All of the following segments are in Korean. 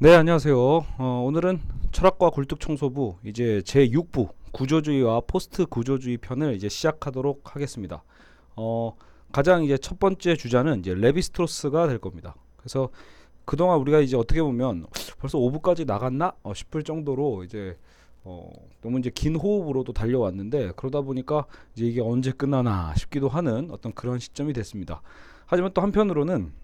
네, 안녕하세요. 오늘은 철학과 굴뚝청소부 이제 제6부 구조주의와 포스트 구조주의 편을 이제 시작하도록 하겠습니다. 어, 가장 이제 첫 번째 주자는 이제 레비스트로스가 될 겁니다. 그래서 그동안 우리가 이제 어떻게 보면 벌써 5부까지 나갔나 싶을 정도로 이제 너무 이제 긴 호흡으로도 달려왔는데, 그러다 보니까 이제 이게 언제 끝나나 싶기도 하는 어떤 그런 시점이 됐습니다. 하지만 또 한편으로는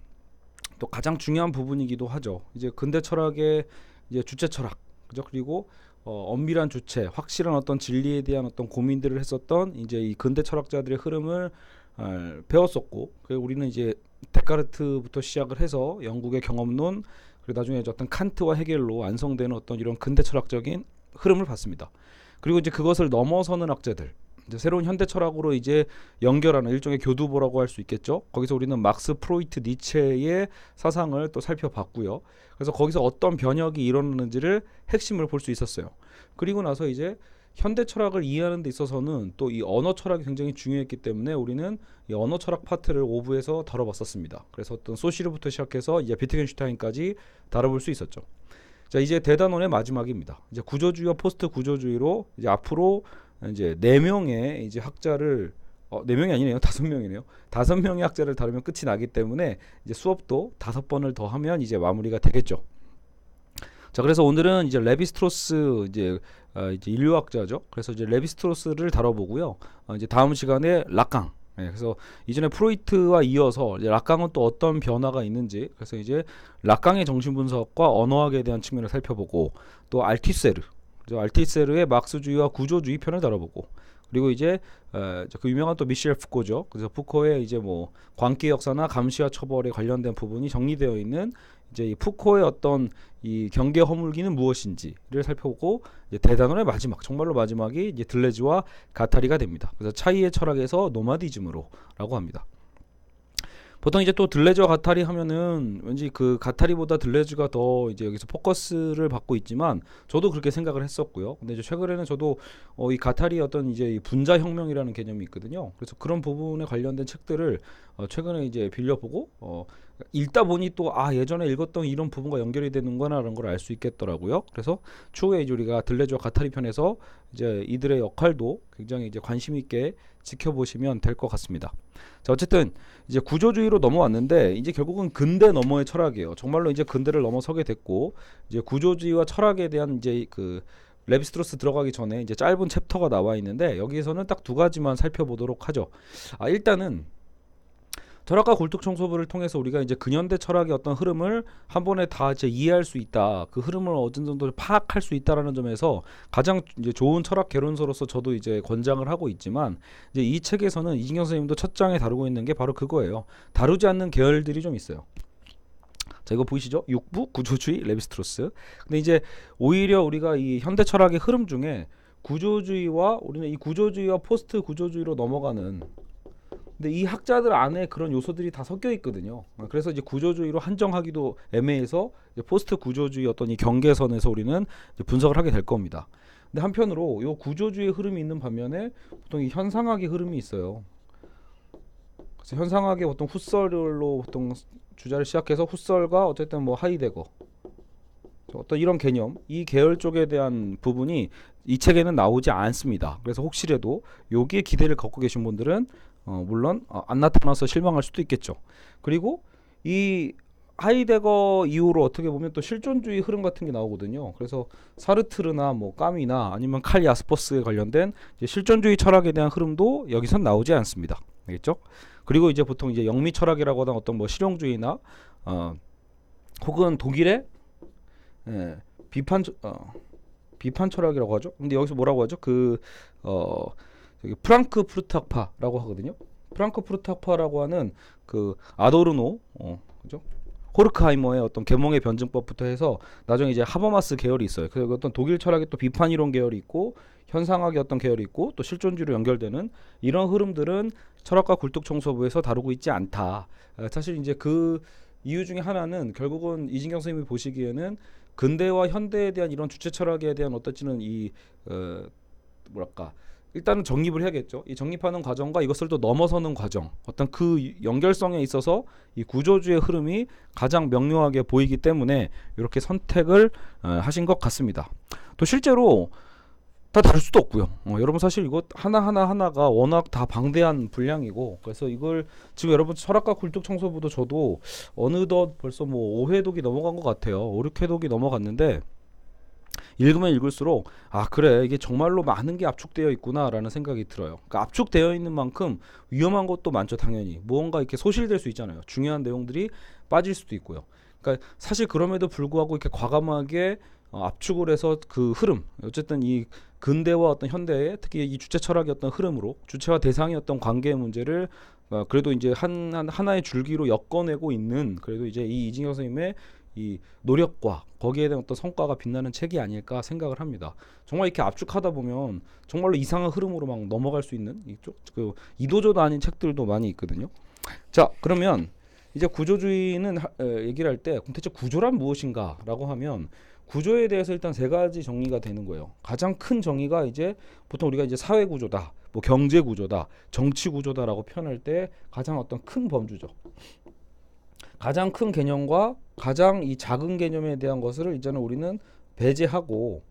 또 가장 중요한 부분이기도 하죠. 이제 근대 철학의 이제 주체 철학, 그죠? 그리고 엄밀한 주체, 확실한 어떤 진리에 대한 어떤 고민들을 했었던 이제 이 근대 철학자들의 흐름을 배웠었고, 그리고 우리는 이제 데카르트부터 시작을 해서 영국의 경험론, 그리고 나중에 이제 어떤 칸트와 헤겔로 완성되는 어떤 이런 근대 철학적인 흐름을 봤습니다. 그리고 이제 그것을 넘어서는 학자들, 이제 새로운 현대 철학으로 이제 연결하는 일종의 교두보라고 할 수 있겠죠. 거기서 우리는 막스, 프로이트, 니체의 사상을 또 살펴봤고요. 그래서 거기서 어떤 변혁이 일어나는지를 핵심을 볼 수 있었어요. 그리고 나서 이제 현대 철학을 이해하는 데 있어서는 또 이 언어 철학이 굉장히 중요했기 때문에 우리는 이 언어 철학 파트를 오부에서 다뤄봤었습니다. 그래서 어떤 소시르부터 시작해서 이제 비트겐슈타인까지 다뤄볼 수 있었죠. 자, 이제 대단원의 마지막입니다. 이제 구조주의와 포스트 구조주의로 이제 앞으로 이제 네 명의 이제 학자를 네 명이 아니네요. 다섯 명이네요. 다섯 명의 학자를 다루면 끝이 나기 때문에 이제 수업도 다섯 번을 더 하면 이제 마무리가 되겠죠. 자, 그래서 오늘은 이제 레비스트로스 이제 인류학자죠. 그래서 이제 레비스트로스를 다뤄보고요. 이제 다음 시간에 락강. 그래서 이전에 프로이트와 이어서 이제 락강은 또 어떤 변화가 있는지, 그래서 이제 락강의 정신분석과 언어학에 대한 측면을 살펴보고, 또 알티세르, 알티세르의 막스주의와 구조주의 편을 다뤄보고, 그리고 이제 그 유명한 또 미셸 푸코죠. 그래서 푸코의 이제 뭐 광기 역사나 감시와 처벌에 관련된 부분이 정리되어 있는 이제 이 푸코의 어떤 이 경계 허물기는 무엇인지를 살펴보고, 이제 대단원의 마지막, 정말로 마지막이 이제 들레즈와 가타리가 됩니다. 그래서 차이의 철학에서 노마디즘으로라고 합니다. 보통 이제 또 들레즈와 가타리 하면은 왠지 그 가타리보다 들레즈가 더 이제 여기서 포커스를 받고 있지만, 저도 그렇게 생각을 했었고요. 근데 이제 최근에는 저도 이 가타리의 어떤 이제 이 분자 혁명이라는 개념이 있거든요. 그래서 그런 부분에 관련된 책들을 최근에 이제 빌려보고 읽다 보니 또 예전에 읽었던 이런 부분과 연결이 되는구나라는 걸 알 수 있겠더라고요. 그래서 추후에 이제 우리가 들레즈와 가타리 편에서 이제 이들의 역할도 굉장히 이제 관심 있게 지켜보시면 될 것 같습니다. 자, 어쨌든 이제 구조주의로 넘어왔는데, 이제 결국은 근대 너머의 철학이에요. 정말로 이제 근대를 넘어서게 됐고, 이제 구조주의와 철학에 대한 이제 그 레비스트로스 들어가기 전에 이제 짧은 챕터가 나와 있는데, 여기에서는 딱 두 가지만 살펴보도록 하죠. 일단은 철학과 굴뚝청소부를 통해서 우리가 이제 근현대 철학의 어떤 흐름을 한 번에 다 이제 이해할 수 있다, 그 흐름을 어느 정도 파악할 수 있다라는 점에서 가장 이제 좋은 철학 개론서로서 저도 이제 권장을 하고 있지만, 이제 이 책에서는 이진경 선생님도 첫 장에 다루고 있는 게 바로 그거예요. 다루지 않는 계열들이 좀 있어요. 자, 이거 보이시죠? 육부 구조주의 레비스트로스. 근데 이제 오히려 우리가 이 현대 철학의 흐름 중에 구조주의와 우리는 이 구조주의와 포스트 구조주의로 넘어가는, 근데 이 학자들 안에 그런 요소들이 다 섞여 있거든요. 그래서 이제 구조주의로 한정하기도 애매해서 이제 포스트 구조주의 어떤 이 경계선에서 우리는 이제 분석을 하게 될 겁니다. 근데 한편으로 이 구조주의 흐름이 있는 반면에 보통 이 현상학의 흐름이 있어요. 그래서 현상학의 보통 후설로 보통 주자를 시작해서 후설과 어쨌든 뭐 하이데거, 어떤 이런 개념, 이 계열 쪽에 대한 부분이 이 책에는 나오지 않습니다. 그래서 혹시라도 여기에 기대를 갖고 계신 분들은 물론 안 나타나서 실망할 수도 있겠죠. 그리고 이 하이데거 이후로 어떻게 보면 또 실존주의 흐름 같은 게 나오거든요. 그래서 사르트르나 뭐 까미나 아니면 칼 야스퍼스에 관련된 이제 실존주의 철학에 대한 흐름도 여기선 나오지 않습니다. 알겠죠? 그리고 이제 보통 이제 영미 철학이라고 하는 어떤 뭐 실용주의나 혹은 독일의 예, 비판 비판 철학이라고 하죠. 근데 여기서 뭐라고 하죠? 프랑크푸르트 학파라고 하거든요. 프랑크푸르트 학파라고 하는 그 아도르노, 그죠? 호르크하이머의 어떤 계몽의 변증법부터 해서 나중에 이제 하버마스 계열이 있어요. 그래서 어떤 독일 철학의 또 비판 이론 계열이 있고, 현상학의 어떤 계열이 있고, 또 실존주의로 연결되는 이런 흐름들은 철학과 굴뚝청소부에서 다루고 있지 않다. 사실 이제 그 이유 중에 하나는 결국은 이진경 선생님이 보시기에는 근대와 현대에 대한 이런 주체 철학에 대한 어떠지는 이 뭐랄까 일단은 정립을 해야겠죠. 이 정립하는 과정과 이것을 또 넘어서는 과정, 어떤 그 연결성에 있어서 이 구조주의 흐름이 가장 명료하게 보이기 때문에 이렇게 선택을 하신 것 같습니다. 또 실제로 다 다를 수도 없고요. 여러분 사실 이거 하나가 워낙 다 방대한 분량이고, 그래서 이걸 지금 여러분 철학과 굴뚝 청소부도 저도 어느덧 벌써 뭐 5회독이 넘어간 것 같아요. 5, 6회독이 넘어갔는데 읽으면 읽을수록 아 그래 이게 정말로 많은 게 압축되어 있구나라는 생각이 들어요. 그러니까 압축되어 있는 만큼 위험한 것도 많죠. 당연히 무언가 이렇게 소실될 수 있잖아요. 중요한 내용들이 빠질 수도 있고요. 그러니까 사실 그럼에도 불구하고 이렇게 과감하게 압축을 해서 그 흐름, 어쨌든 이 근대와 어떤 현대의 특히 이 주체 철학의 어떤 흐름으로 주체와 대상의 어떤 관계의 문제를 그래도 이제 하나의 줄기로 엮어내고 있는, 그래도 이제 이 이진경 선생님의 이 노력과 거기에 대한 어떤 성과가 빛나는 책이 아닐까 생각을 합니다. 정말 이렇게 압축하다 보면 정말로 이상한 흐름으로 막 넘어갈 수 있는 이쪽 그 이도저도 아닌 책들도 많이 있거든요. 자, 그러면 이제 구조주의는 얘기를 할 때 대체 구조란 무엇인가라고 하면 구조에 대해서 일단 세 가지 정의가 되는 거예요. 가장 큰 정의가 이제 보통 우리가 이제 사회 구조다, 뭐 경제 구조다, 정치 구조다라고 표현할 때 가장 어떤 큰 범주죠. 가장 큰 개념과 가장 이 작은 개념에 대한 것을 이제는 우리는 배제하고,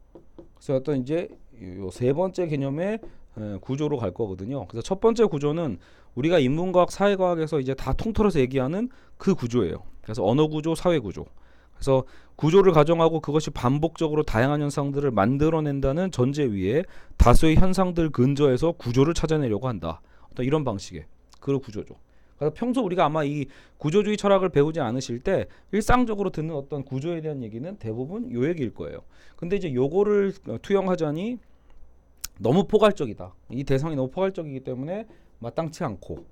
그래서 어떤 이제 요 세 번째 개념의 구조로 갈 거거든요. 그래서 첫 번째 구조는 우리가 인문과학, 사회과학에서 이제 다 통틀어서 얘기하는 그 구조예요. 그래서 언어 구조, 사회 구조. 그래서 구조를 가정하고 그것이 반복적으로 다양한 현상들을 만들어낸다는 전제 위에 다수의 현상들 근저에서 구조를 찾아내려고 한다. 어떤 이런 방식의 그 구조죠. 그래서 평소 우리가 아마 이 구조주의 철학을 배우지 않으실 때 일상적으로 듣는 어떤 구조에 대한 얘기는 대부분 요 얘기일 거예요. 근데 이제 요거를 투영하자니 너무 포괄적이다. 이 대상이 너무 포괄적이기 때문에 마땅치 않고,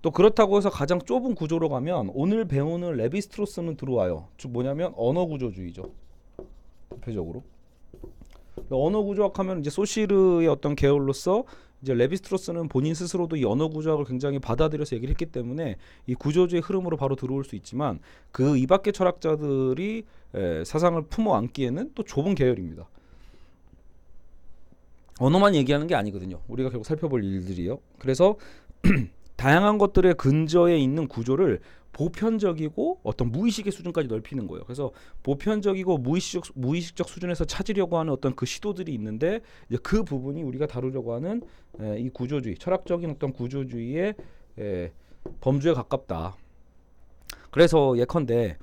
또 그렇다고 해서 가장 좁은 구조로 가면 오늘 배우는 레비스트로스는 들어와요. 즉 뭐냐면 언어 구조주의죠. 대표적으로 언어 구조학 하면 이제 소시르의 어떤 계열로서 이제 레비스트로스는 본인 스스로도 이 언어 구조학을 굉장히 받아들여서 얘기를 했기 때문에 이 구조주의 흐름으로 바로 들어올 수 있지만 그 이 밖의 철학자들이 사상을 품어 안기에는 또 좁은 계열입니다. 언어만 얘기하는 게 아니거든요. 우리가 결국 살펴볼 일들이요. 그래서 다양한 것들의 근저에 있는 구조를 보편적이고 어떤 무의식의 수준까지 넓히는 거예요. 그래서 보편적이고 무의식적 수준에서 찾으려고 하는 어떤 그 시도들이 있는데, 이제 그 부분이 우리가 다루려고 하는 이 구조주의, 철학적인 어떤 구조주의의 범주에 가깝다. 그래서 예컨대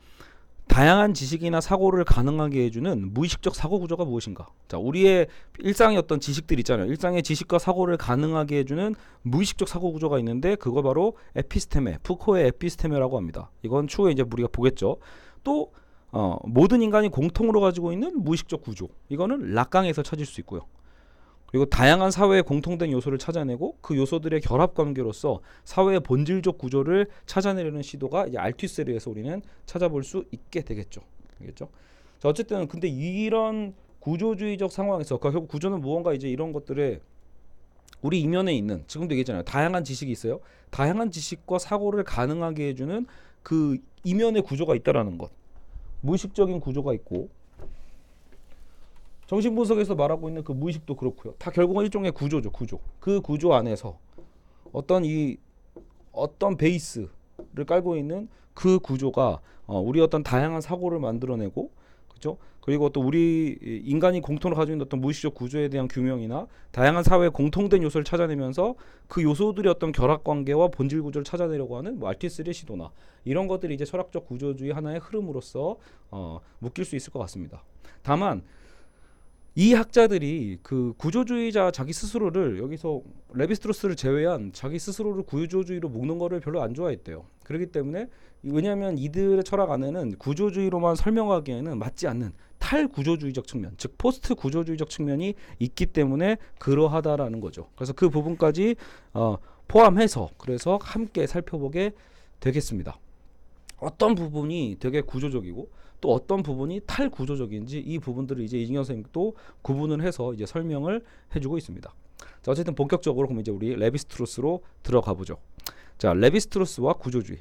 다양한 지식이나 사고를 가능하게 해주는 무의식적 사고 구조가 무엇인가? 자, 우리의 일상의 어떤 지식들 있잖아요. 일상의 지식과 사고를 가능하게 해주는 무의식적 사고 구조가 있는데 그거 바로 에피스테메, 푸코의 에피스테메라고 합니다. 이건 추후에 이제 우리가 보겠죠. 또 모든 인간이 공통으로 가지고 있는 무의식적 구조, 이거는 락강에서 찾을 수 있고요. 그리고 다양한 사회의 공통된 요소를 찾아내고 그 요소들의 결합 관계로서 사회의 본질적 구조를 찾아내려는 시도가 이제 알투세르에서 우리는 찾아볼 수 있게 되겠죠. 알겠죠? 자, 어쨌든 근데 이런 구조주의적 상황에서 결국 구조는 무언가 이제 이런 것들의 우리 이면에 있는, 지금도 얘기했잖아요. 다양한 지식이 있어요. 다양한 지식과 사고를 가능하게 해주는 그 이면의 구조가 있다라는 것. 무의식적인 구조가 있고, 정신분석에서 말하고 있는 그 무의식도 그렇고요. 다 결국은 일종의 구조죠. 구조. 그 구조 안에서 어떤 베이스를 깔고 있는 그 구조가 우리 어떤 다양한 사고를 만들어내고, 그렇죠? 그리고 또 우리 인간이 공통으로 가지고 있는 어떤 무의식적 구조에 대한 규명이나 다양한 사회의 공통된 요소를 찾아내면서 그 요소들의 어떤 결합 관계와 본질 구조를 찾아내려고 하는 뭐 알티스의 시도나 이런 것들이 이제 철학적 구조주의 하나의 흐름으로서 묶일 수 있을 것 같습니다. 다만 이 학자들이 그 구조주의자 자기 스스로를, 여기서 레비스트로스를 제외한 자기 스스로를 구조주의로 묶는 거를 별로 안 좋아했대요. 그렇기 때문에, 왜냐하면 이들의 철학 안에는 구조주의로만 설명하기에는 맞지 않는 탈구조주의적 측면, 즉 포스트 구조주의적 측면이 있기 때문에 그러하다라는 거죠. 그래서 그 부분까지 포함해서 그래서 함께 살펴보게 되겠습니다. 어떤 부분이 되게 구조적이고 또 어떤 부분이 탈구조적인지 이 부분들을 이제 이진경 선생님도 구분을 해서 이제 설명을 해주고 있습니다. 자, 어쨌든 본격적으로 그럼 이제 우리 레비스트로스로 들어가 보죠. 자, 레비스트로스와 구조주의.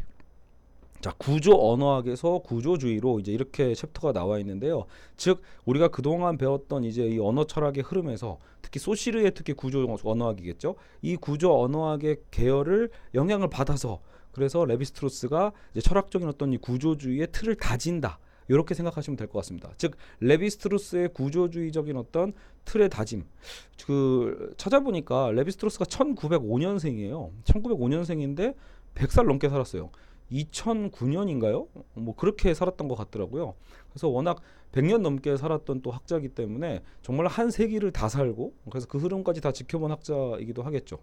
자, 구조 언어학에서 구조주의로 이제 이렇게 챕터가 나와 있는데요. 즉 우리가 그동안 배웠던 이제 이 언어 철학의 흐름에서 특히 소시르의 특히 구조 언어학이겠죠. 이 구조 언어학의 계열을 영향을 받아서 그래서 레비스트로스가 이제 철학적인 어떤 이 구조주의의 틀을 다진다. 이렇게 생각하시면 될 것 같습니다. 즉 레비스트로스의 구조주의적인 어떤 틀의 다짐. 그 찾아보니까 레비스트로스가 1905년생이에요. 1905년생인데 100살 넘게 살았어요. 2009년인가요? 뭐 그렇게 살았던 것 같더라고요. 그래서 워낙 100년 넘게 살았던 또 학자이기 때문에 정말 한 세기를 다 살고 그래서 그 흐름까지 다 지켜본 학자이기도 하겠죠.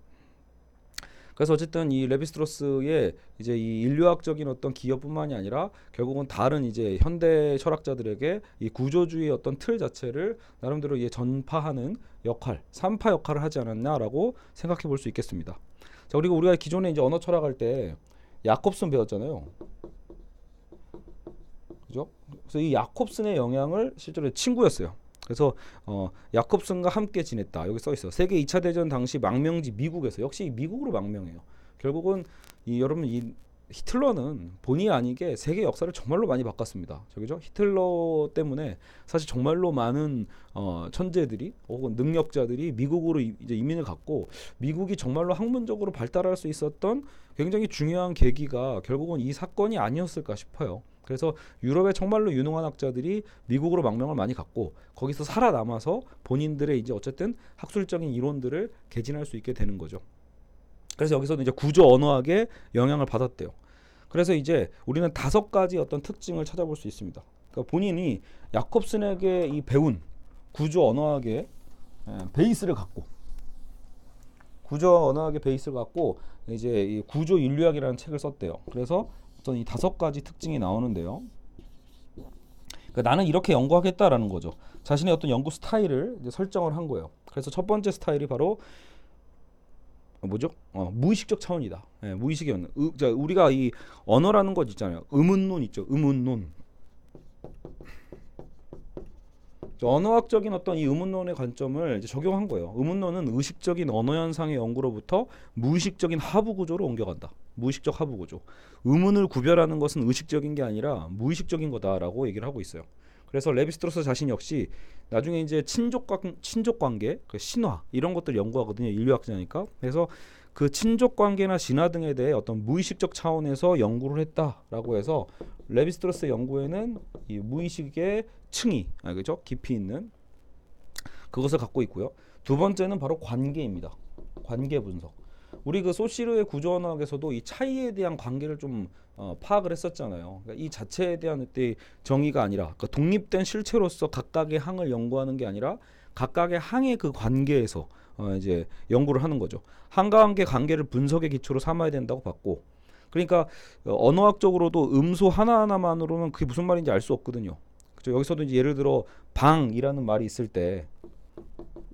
그래서 어쨌든 이 레비스트로스의 이제 이 인류학적인 어떤 기여뿐만이 아니라 결국은 다른 이제 현대 철학자들에게 이 구조주의 어떤 틀 자체를 나름대로 이 전파하는 역할, 산파 역할을 하지 않았나라고 생각해 볼 수 있겠습니다. 자, 그리고 우리가 기존에 이제 언어 철학할 때 야콥슨 배웠잖아요. 그죠? 그래서 이 야콥슨의 영향을 실제로 친구였어요. 그래서 야콥슨과 함께 지냈다. 여기 써 있어요. 세계 2차 대전 당시 망명지 미국에서 역시 미국으로 망명해요. 결국은 이 여러분 이 히틀러는 본의 아니게 세계 역사를 정말로 많이 바꿨습니다. 저기죠? 히틀러 때문에 사실 정말로 많은 천재들이 혹은 능력자들이 미국으로 이제 이민을 갔고 미국이 정말로 학문적으로 발달할 수 있었던 굉장히 중요한 계기가 결국은 이 사건이 아니었을까 싶어요. 그래서 유럽에 정말로 유능한 학자들이 미국으로 망명을 많이 갔고 거기서 살아남아서 본인들의 이제 어쨌든 학술적인 이론들을 개진할 수 있게 되는 거죠. 그래서 여기서도 이제 구조 언어학의 영향을 받았대요. 그래서 이제 우리는 5가지 어떤 특징을 찾아볼 수 있습니다. 그러니까 본인이 야콥슨에게 이 배운 구조 언어학의 베이스를 갖고 구조 언어학의 베이스를 갖고 이제 이 구조 인류학이라는 책을 썼대요. 그래서 어떤 이 5가지 특징이 나오는데요. 그러니까 나는 이렇게 연구하겠다라는 거죠. 자신의 어떤 연구 스타일을 이제 설정을 한 거예요. 그래서 첫 번째 스타일이 바로 뭐죠? 무의식적 차원이다. 예, 무의식의 자, 우리가 이 언어라는 것 있잖아요. 의문론 있죠. 의문론. 언어학적인 어떤 이 의문론의 관점을 이제 적용한 거예요. 의문론은 의식적인 언어 현상의 연구로부터 무의식적인 하부 구조로 옮겨간다. 무의식적 하부 구조. 의문을 구별하는 것은 의식적인 게 아니라 무의식적인 거다라고 얘기를 하고 있어요. 그래서 레비스트로스 자신 역시 나중에 이제 친족 관계, 그 신화 이런 것들 연구하거든요. 인류학자니까. 그래서 그 친족 관계나 신화 등에 대해 어떤 무의식적 차원에서 연구를 했다라고 해서 레비스트로스의 연구에는 이 무의식의 층이, 그죠? 깊이 있는 그것을 갖고 있고요. 두 번째는 바로 관계입니다. 관계 분석. 우리 그 소시르의 구조언어학에서도 이 차이에 대한 관계를 좀 파악을 했었잖아요. 그러니까 이 자체에 대한 정의가 아니라 그러니까 독립된 실체로서 각각의 항을 연구하는 게 아니라 각각의 항의 그 관계에서 이제 연구를 하는 거죠. 항과 항의 관계를 분석의 기초로 삼아야 된다고 봤고, 그러니까 언어학적으로도 음소 하나하나만으로는 그게 무슨 말인지 알 수 없거든요. 그죠? 여기서도 이제 예를 들어 방이라는 말이 있을 때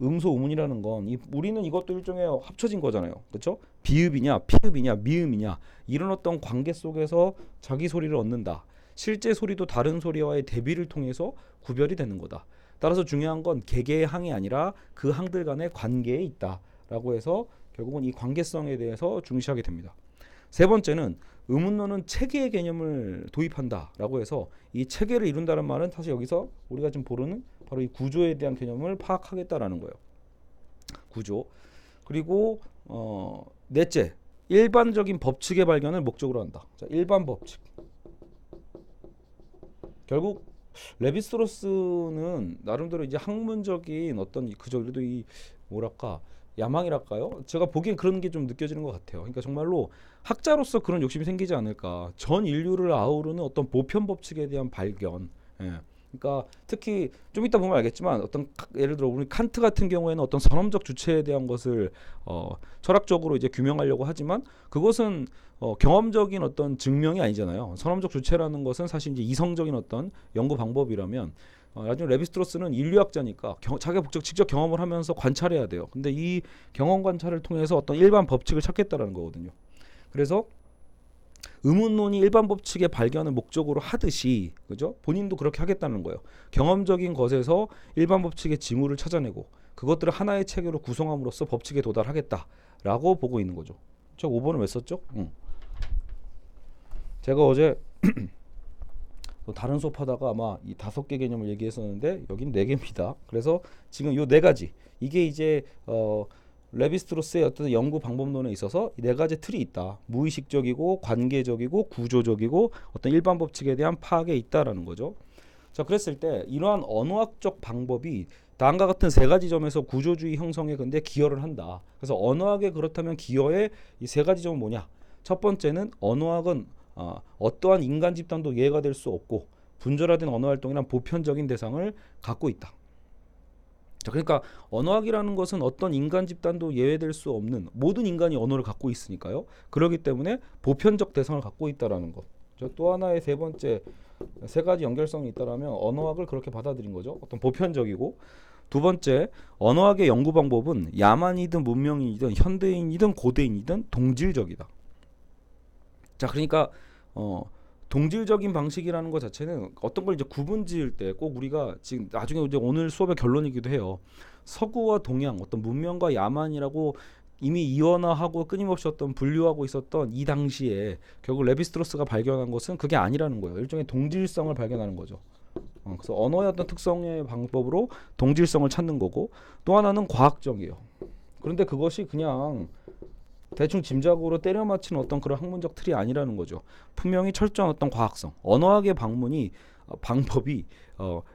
음소 우문이라는 건 우리는 이것도 일종의 합쳐진 거잖아요. 그렇죠? 비읍이냐, 피읍이냐, 미음이냐 이런 어떤 관계 속에서 자기 소리를 얻는다. 실제 소리도 다른 소리와의 대비를 통해서 구별이 되는 거다. 따라서 중요한 건 개개의 항이 아니라 그 항들 간의 관계에 있다라고 해서 결국은 이 관계성에 대해서 중시하게 됩니다. 세 번째는 의문론은 체계의 개념을 도입한다라고 해서 이 체계를 이룬다는 말은 사실 여기서 우리가 지금 보는 바로 이 구조에 대한 개념을 파악하겠다라는 거예요. 구조. 그리고 넷째, 일반적인 법칙의 발견을 목적으로 한다. 자, 일반 법칙. 결국 레비스트로스는 나름대로 이제 학문적인 어떤 그저 그래도 이 뭐랄까 야망이랄까요? 제가 보기엔 그런 게 좀 느껴지는 것 같아요. 그러니까 정말로 학자로서 그런 욕심이 생기지 않을까. 전 인류를 아우르는 어떤 보편 법칙에 대한 발견. 예. 그러니까 특히 좀 이따 보면 알겠지만 어떤 예를 들어 우리 칸트 같은 경우에는 어떤 선험적 주체에 대한 것을 철학적으로 이제 규명하려고 하지만 그것은 경험적인 어떤 증명이 아니잖아요. 선험적 주체라는 것은 사실 이제 이성적인 어떤 연구 방법이라면 나중에 레비스트로스는 인류학자니까 자기가 직접 경험을 하면서 관찰해야 돼요. 근데 이 경험 관찰을 통해서 어떤 일반 법칙을 찾겠다라는 거거든요. 그래서 의문론이 일반 법칙의 발견을 목적으로 하듯이 그죠? 본인도 그렇게 하겠다는 거예요. 경험적인 것에서 일반 법칙의 징후를 찾아내고 그것들을 하나의 체계로 구성함으로써 법칙에 도달하겠다라고 보고 있는 거죠. 저 5번을 왜 썼죠? 제가 어제 또 다른 수업하다가 아마 이 5개 개념을 얘기했었는데 여긴 4개입니다. 그래서 지금 요 4가지 이게 이제 레비스트로스의 어떤 연구 방법론에 있어서 이 4가지 틀이 있다. 무의식적이고 관계적이고 구조적이고 어떤 일반 법칙에 대한 파악에 있다라는 거죠. 자, 그랬을 때 이러한 언어학적 방법이 다음과 같은 3가지 점에서 구조주의 형성에 근데 기여를 한다. 그래서 언어학에 그렇다면 기여의 이 3가지 점은 뭐냐? 첫 번째는 언어학은 어떠한 인간 집단도 예가 될 수 없고 분절화된 언어 활동이란 보편적인 대상을 갖고 있다. 자, 그러니까 언어학이라는 것은 어떤 인간 집단도 예외될 수 없는 모든 인간이 언어를 갖고 있으니까요. 그렇기 때문에 보편적 대상을 갖고 있다라는 것. 또 하나의 3번째 3가지 연결성이 있다라면 언어학을 그렇게 받아들인 거죠. 어떤 보편적이고, 두 번째 언어학의 연구 방법은 야만이든 문명인이든 현대인이든 고대인이든 동질적이다. 자, 그러니까 동질적인 방식이라는 것 자체는 어떤 걸 이제 구분 지을 때 꼭 우리가 지금 나중에 이제 오늘 수업의 결론이기도 해요. 서구와 동양 어떤 문명과 야만이라고 이미 이원화하고 끊임없이 어떤 분류하고 있었던 이 당시에 결국 레비스트로스가 발견한 것은 그게 아니라는 거예요. 일종의 동질성을 발견하는 거죠. 그래서 언어의 어떤 특성의 방법으로 동질성을 찾는 거고, 또 하나는 과학적이에요. 그런데 그것이 그냥 대충 짐작으로 때려 맞히는 어떤 그런 학문적 틀이 아니라는 거죠. 분명히 철저한 어떤 과학성, 언어학의 방법이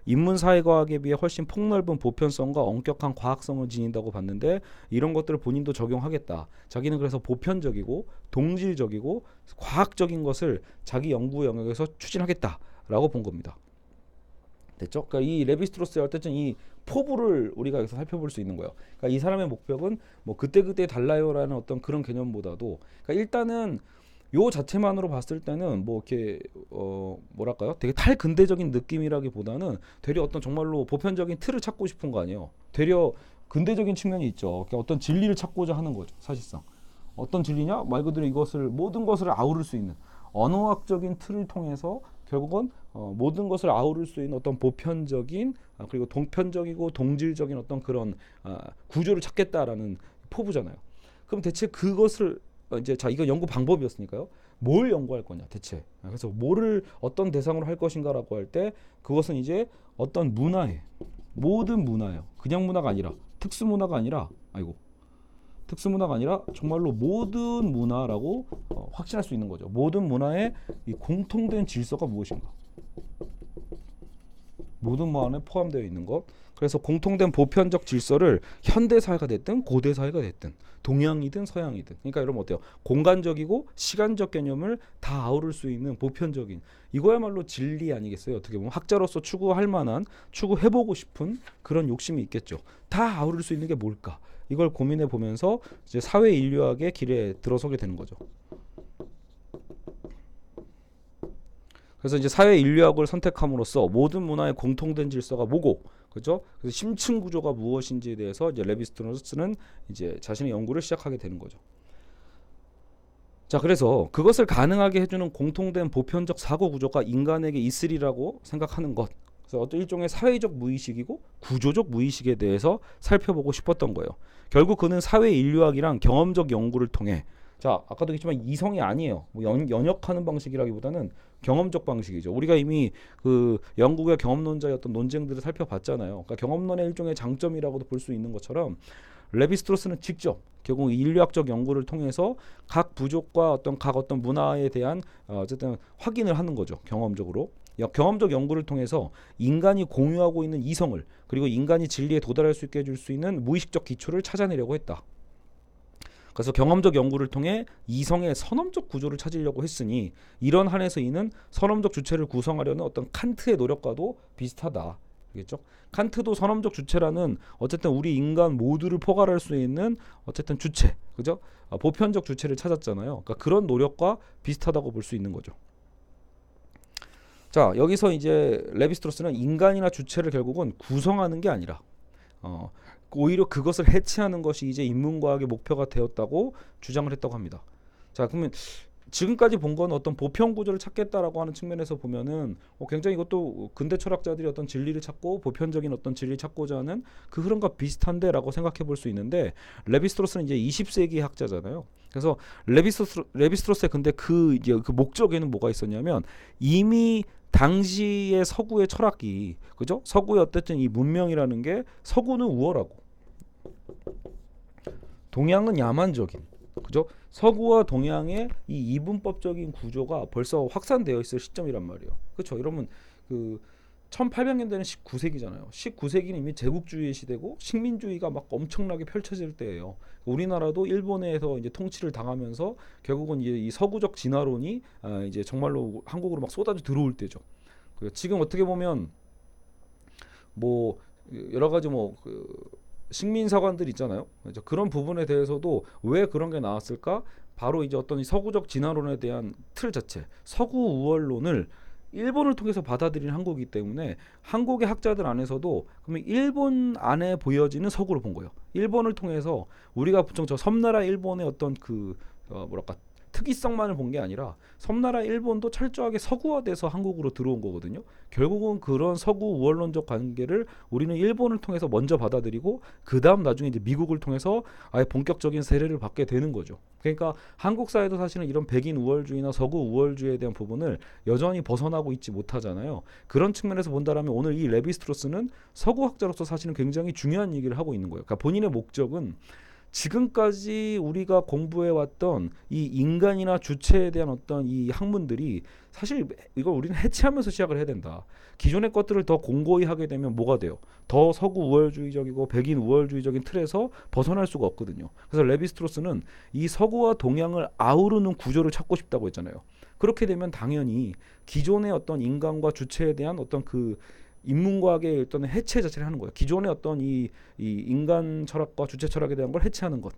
인문사회과학에 비해 훨씬 폭넓은 보편성과 엄격한 과학성을 지닌다고 봤는데 이런 것들을 본인도 적용하겠다. 자기는 그래서 보편적이고 동질적이고 과학적인 것을 자기 연구 영역에서 추진하겠다라고 본 겁니다. 됐죠? 그러니까 이 레비스트로스의 어쨌든 이 포부를 우리가 여기서 살펴볼 수 있는 거예요. 그러니까 이 사람의 목적은 뭐 그때 달라요라는 어떤 그런 개념보다도, 그러니까 일단은 요 자체만으로 봤을 때는 뭐 이렇게 뭐랄까요? 되게 탈근대적인 느낌이라기보다는 되려 어떤 정말로 보편적인 틀을 찾고 싶은 거 아니에요. 되려 근대적인 측면이 있죠. 그러니까 어떤 진리를 찾고자 하는 거죠. 사실상 어떤 진리냐? 말 그대로 이것을 모든 것을 아우를 수 있는 언어학적인 틀을 통해서 결국은 모든 것을 아우를 수 있는 어떤 보편적인 그리고 동편적이고 동질적인 어떤 그런 구조를 찾겠다라는 포부잖아요. 그럼 대체 그것을 이제 자 이건 연구 방법이었으니까요. 뭘 연구할 거냐 대체. 그래서 뭐를 어떤 대상으로 할 것인가라고 할 때 그것은 이제 어떤 문화에 모든 문화예요. 그냥 문화가 아니라 특수 문화가 아니라 정말로 모든 문화라고 확신할 수 있는 거죠. 모든 문화의 이 공통된 질서가 무엇인가. 모든 문화에 포함되어 있는 것. 그래서 공통된 보편적 질서를 현대 사회가 됐든 고대 사회가 됐든 동양이든 서양이든, 그러니까 여러분 어때요? 공간적이고 시간적 개념을 다 아우를 수 있는 보편적인, 이거야말로 진리 아니겠어요? 어떻게 보면 학자로서 추구할 만한, 추구해보고 싶은 그런 욕심이 있겠죠. 다 아우를 수 있는 게 뭘까? 이걸 고민해 보면서 이제 사회 인류학의 길에 들어서게 되는 거죠. 그래서 이제 사회 인류학을 선택함으로써 모든 문화의 공통된 질서가 뭐고, 그렇죠? 그래서 심층 구조가 무엇인지에 대해서 이제 레비스트로스는 이제 자신의 연구를 시작하게 되는 거죠. 자, 그래서 그것을 가능하게 해주는 공통된 보편적 사고 구조가 인간에게 있으리라고 생각하는 것. 그래서 어떤 일종의 사회적 무의식이고 구조적 무의식에 대해서 살펴보고 싶었던 거예요. 결국 그는 사회 인류학이랑 경험적 연구를 통해, 자 아까도 얘기했지만 이성이 아니에요. 뭐 연역하는 방식이라기보다는 경험적 방식이죠. 우리가 이미 그 영국의 경험론자의 어떤 논쟁들을 살펴봤잖아요. 그러니까 경험론의 일종의 장점이라고도 볼 수 있는 것처럼 레비스트로스는 직접 결국 인류학적 연구를 통해서 각 부족과 각 어떤 문화에 대한 어쨌든 확인을 하는 거죠. 경험적으로. 경험적 연구를 통해서 인간이 공유하고 있는 이성을, 그리고 인간이 진리에 도달할 수 있게 해줄 수 있는 무의식적 기초를 찾아내려고 했다. 그래서 경험적 연구를 통해 이성의 선험적 구조를 찾으려고 했으니 이런 한에서 이는 선험적 주체를 구성하려는 어떤 칸트의 노력과도 비슷하다. 알겠죠? 칸트도 선험적 주체라는 어쨌든 우리 인간 모두를 포괄할 수 있는 어쨌든 주체, 그죠? 보편적 주체를 찾았잖아요. 그러니까 그런 노력과 비슷하다고 볼 수 있는 거죠. 자, 여기서 이제 레비스트로스는 인간이나 주체를 결국은 구성하는 게 아니라 오히려 그것을 해체하는 것이 이제 인문과학의 목표가 되었다고 주장을 했다고 합니다. 자, 그러면 지금까지 본 건 어떤 보편 구조를 찾겠다라고 하는 측면에서 보면은 굉장히 이것도 근대 철학자들이 어떤 진리를 찾고 보편적인 어떤 진리를 찾고자 하는 그 흐름과 비슷한데라고 생각해 볼 수 있는데, 레비스트로스는 이제 20세기 학자잖아요. 그래서 레비스트로스의 근데 이제 그 목적에는 뭐가 있었냐면 이미 당시의 서구의 철학이 그죠? 서구의 어쨌든 이 문명이라는 게 서구는 우월하고 동양은 야만적인 그죠? 서구와 동양의 이 이분법적인 구조가 벌써 확산되어 있을 시점이란 말이에요. 그렇죠? 이러면 그 1800년대는 19세기잖아요. 19세기는 이미 제국주의 시대고 식민주의가 막 엄청나게 펼쳐질 때예요. 우리나라도 일본에서 이제 통치를 당하면서 결국은 이제 이 서구적 진화론이 이제 정말로 한국으로 막 쏟아져 들어올 때죠. 지금 어떻게 보면 뭐 여러 가지 뭐그 식민사관들 있잖아요. 그런 부분에 대해서도 왜 그런 게 나왔을까? 바로 이제 어떤 이 서구적 진화론에 대한 틀 자체, 서구 우월론을 일본을 통해서 받아들인 한국이기 때문에 한국의 학자들 안에서도 그러면 일본 안에 보여지는 서구를 본 거예요. 일본을 통해서 우리가 보통 저 섬나라 일본의 어떤 그 뭐랄까 특이성만을 본 게 아니라 섬나라 일본도 철저하게 서구화돼서 한국으로 들어온 거거든요. 결국은 그런 서구 우월론적 관계를 우리는 일본을 통해서 먼저 받아들이고 그 다음 나중에 이제 미국을 통해서 아예 본격적인 세례를 받게 되는 거죠. 그러니까 한국 사회도 사실은 이런 백인 우월주의나 서구 우월주의에 대한 부분을 여전히 벗어나고 있지 못하잖아요. 그런 측면에서 본다라면 오늘 이 레비스트로스는 서구학자로서 사실은 굉장히 중요한 얘기를 하고 있는 거예요. 그러니까 본인의 목적은 지금까지 우리가 공부해왔던 이 인간이나 주체에 대한 어떤 이 학문들이 사실 이걸 우리는 해체하면서 시작을 해야 된다. 기존의 것들을 더 공고히 하게 되면 뭐가 돼요? 더 서구 우월주의적이고 백인 우월주의적인 틀에서 벗어날 수가 없거든요. 그래서 레비스트로스는 이 서구와 동양을 아우르는 구조를 찾고 싶다고 했잖아요. 그렇게 되면 당연히 기존의 어떤 인간과 주체에 대한 어떤 그 인문과학의 어떤 해체 자체를 하는 거예요. 기존의 어떤 이 인간 철학과 주체 철학에 대한 걸 해체하는 것.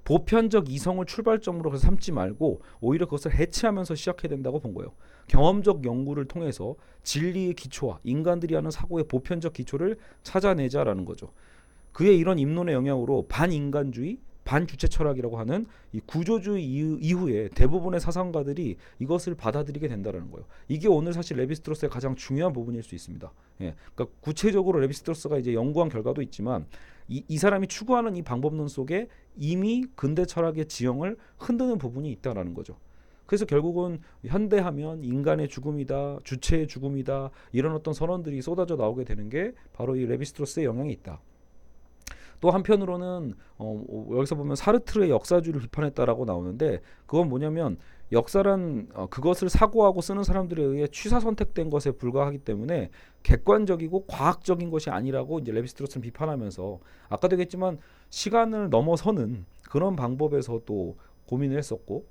보편적 이성을 출발점으로 삼지 말고 오히려 그것을 해체하면서 시작해야 된다고 본 거예요. 경험적 연구를 통해서 진리의 기초와 인간들이 하는 사고의 보편적 기초를 찾아내자라는 거죠. 그의 이런 입론의 영향으로 반인간주의, 반주체 철학이라고 하는 이 구조주의 이후에 대부분의 사상가들이 이것을 받아들이게 된다는 거예요. 이게 오늘 사실 레비스트로스의 가장 중요한 부분일 수 있습니다. 예, 그러니까 구체적으로 레비스트로스가 이제 연구한 결과도 있지만 이 사람이 추구하는 이 방법론 속에 이미 근대 철학의 지형을 흔드는 부분이 있다라는 거죠. 그래서 결국은 현대하면 인간의 죽음이다, 주체의 죽음이다 이런 어떤 선언들이 쏟아져 나오게 되는 게 바로 이 레비스트로스의 영향이 있다. 또 한편으로는 여기서 보면 사르트르의 역사주의를 비판했다라고 나오는데 그건 뭐냐면 역사란 그것을 사고하고 쓰는 사람들에 의해 취사 선택된 것에 불과하기 때문에 객관적이고 과학적인 것이 아니라고 이제 레비스트로스는 비판하면서 아까도 얘기했지만 시간을 넘어서는 그런 방법에서 또 고민을 했었고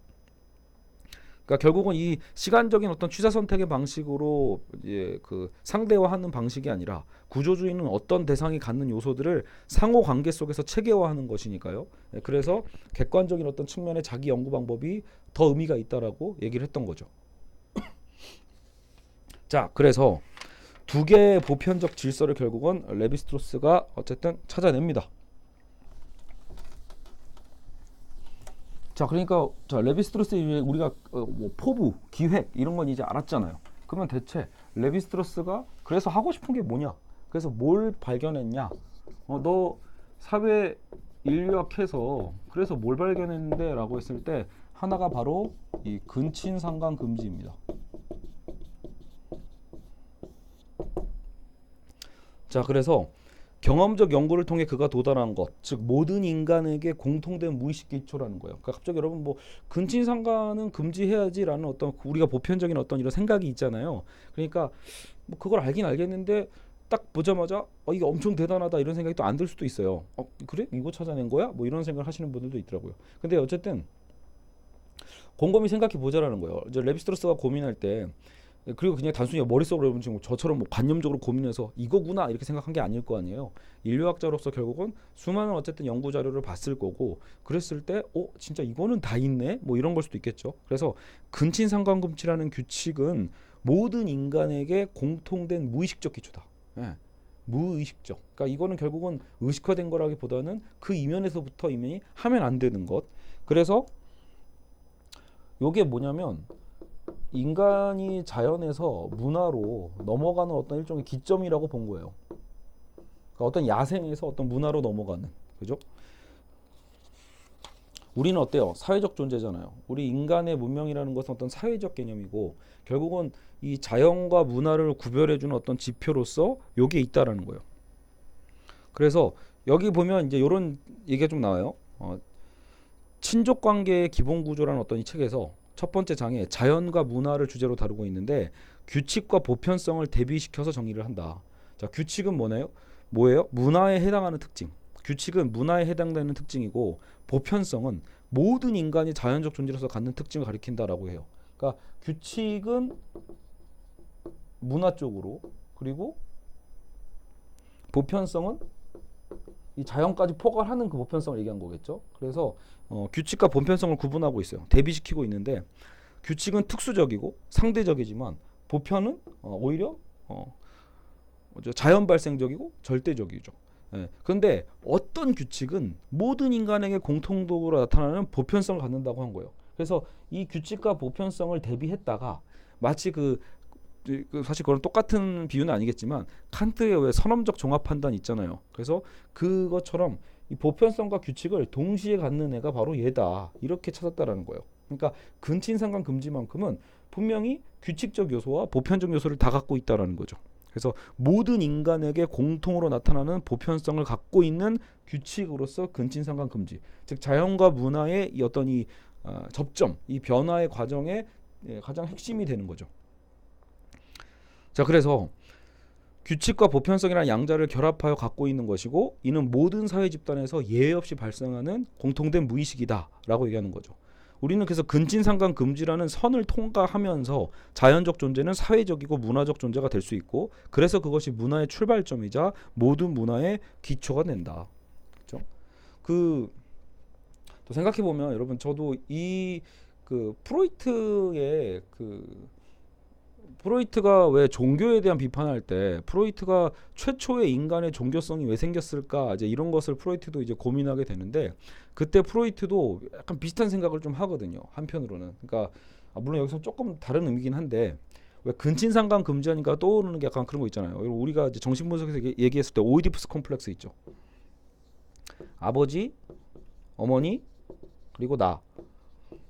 그러니까 결국은 이 시간적인 어떤 취사 선택의 방식으로 이제 그 상대화하는 방식이 아니라 구조주의는 어떤 대상이 갖는 요소들을 상호 관계 속에서 체계화하는 것이니까요. 그래서 객관적인 어떤 측면의 자기 연구 방법이 더 의미가 있다라고 얘기를 했던 거죠. 자, 그래서 두 개의 보편적 질서를 결국은 레비스트로스가 어쨌든 찾아냅니다. 자, 그러니까 레비스트로스 우리가 뭐 포부, 기획 이런 건 이제 알았잖아요. 그러면 대체 레비스트로스가 그래서 하고 싶은 게 뭐냐? 그래서 뭘 발견했냐? 너 사회 인류학해서 그래서 뭘 발견했는데? 라고 했을 때 하나가 바로 이 근친상간 금지입니다. 자, 그래서 경험적 연구를 통해 그가 도달한 것, 즉 모든 인간에게 공통된 무의식 기초라는 거예요. 그러니까 갑자기 여러분 뭐 근친상간은 금지해야지라는 어떤 우리가 보편적인 어떤 이런 생각이 있잖아요. 그러니까 뭐 그걸 알긴 알겠는데 딱 보자마자 이게 엄청 대단하다 이런 생각이 또 안 들 수도 있어요. 그래? 이거 찾아낸 거야? 뭐 이런 생각을 하시는 분들도 있더라고요. 근데 어쨌든 곰곰이 생각해 보자라는 거예요. 이제 레비스트로스가 고민할 때 그리고 그냥 단순히 머릿속으로 여러분 지금 저처럼 뭐 관념적으로 고민해서 이거구나 이렇게 생각한 게 아닐 거 아니에요. 인류학자로서 결국은 수많은 어쨌든 연구 자료를 봤을 거고 그랬을 때 진짜 이거는 다 있네 뭐 이런 걸 수도 있겠죠. 그래서 근친상간금치라는 규칙은 모든 인간에게 공통된 무의식적 기초다. 예. 무의식적. 그러니까 이거는 결국은 의식화된 거라기보다는 그 이면에서부터 이미 하면 안 되는 것. 그래서 요게 뭐냐면 인간이 자연에서 문화로 넘어가는 어떤 일종의 기점이라고 본 거예요. 그러니까 어떤 야생에서 어떤 문화로 넘어가는, 그죠? 우리는 어때요? 사회적 존재잖아요. 우리 인간의 문명이라는 것은 어떤 사회적 개념이고 결국은 이 자연과 문화를 구별해주는 어떤 지표로서 여기에 있다라는 거예요. 그래서 여기 보면 이제 이런 얘기가 좀 나와요. 친족 관계의 기본 구조라는 어떤 이 책에서 첫 번째 장에 자연과 문화를 주제로 다루고 있는데 규칙과 보편성을 대비시켜서 정의를 한다. 자, 규칙은 뭐예요? 문화에 해당하는 특징. 규칙은 문화에 해당되는 특징이고 보편성은 모든 인간이 자연적 존재로서 갖는 특징을 가리킨다라고 해요. 그러니까 규칙은 문화 쪽으로 그리고 보편성은 이 자연까지 포괄하는 그 보편성을 얘기한 거겠죠. 그래서 규칙과 보편성을 구분하고 있어요. 대비시키고 있는데 규칙은 특수적이고 상대적이지만 보편은 오히려 자연 발생적이고 절대적이죠. 예. 그런데 어떤 규칙은 모든 인간에게 공통적으로 나타나는 보편성을 갖는다고 한 거예요. 그래서 이 규칙과 보편성을 대비했다가 마치 사실 그건 똑같은 비유는 아니겠지만 칸트의 왜 선험적 종합 판단 있잖아요. 그래서 그것처럼 이 보편성과 규칙을 동시에 갖는 애가 바로 얘다. 이렇게 찾았다라는 거예요. 그러니까 근친상간 금지만큼은 분명히 규칙적 요소와 보편적 요소를 다 갖고 있다라는 거죠. 그래서 모든 인간에게 공통으로 나타나는 보편성을 갖고 있는 규칙으로서 근친상간 금지, 즉 자연과 문화의 이 어떤 이 접점, 이 변화의 과정의 가장 핵심이 되는 거죠. 자, 그래서 규칙과 보편성이라는 양자를 결합하여 갖고 있는 것이고 이는 모든 사회 집단에서 예외 없이 발생하는 공통된 무의식이다라고 얘기하는 거죠. 우리는 그래서 근친상간 금지라는 선을 통과하면서 자연적 존재는 사회적이고 문화적 존재가 될 수 있고 그래서 그것이 문화의 출발점이자 모든 문화의 기초가 된다. 그렇죠? 또 생각해 보면 여러분 저도 이 프로이트가 왜 종교에 대한 비판할 때 프로이트가 최초의 인간의 종교성이 왜 생겼을까 이제 이런 것을 프로이트도 이제 고민하게 되는데 그때 프로이트도 약간 비슷한 생각을 좀 하거든요. 한편으로는 그러니까 물론 여기서 조금 다른 의미긴 한데 왜 근친상간 금지하니까 떠오르는 게 약간 그런 거 있잖아요. 우리가 이제 정신분석에서 얘기했을 때 오이디푸스 컴플렉스 있죠. 아버지, 어머니 그리고 나.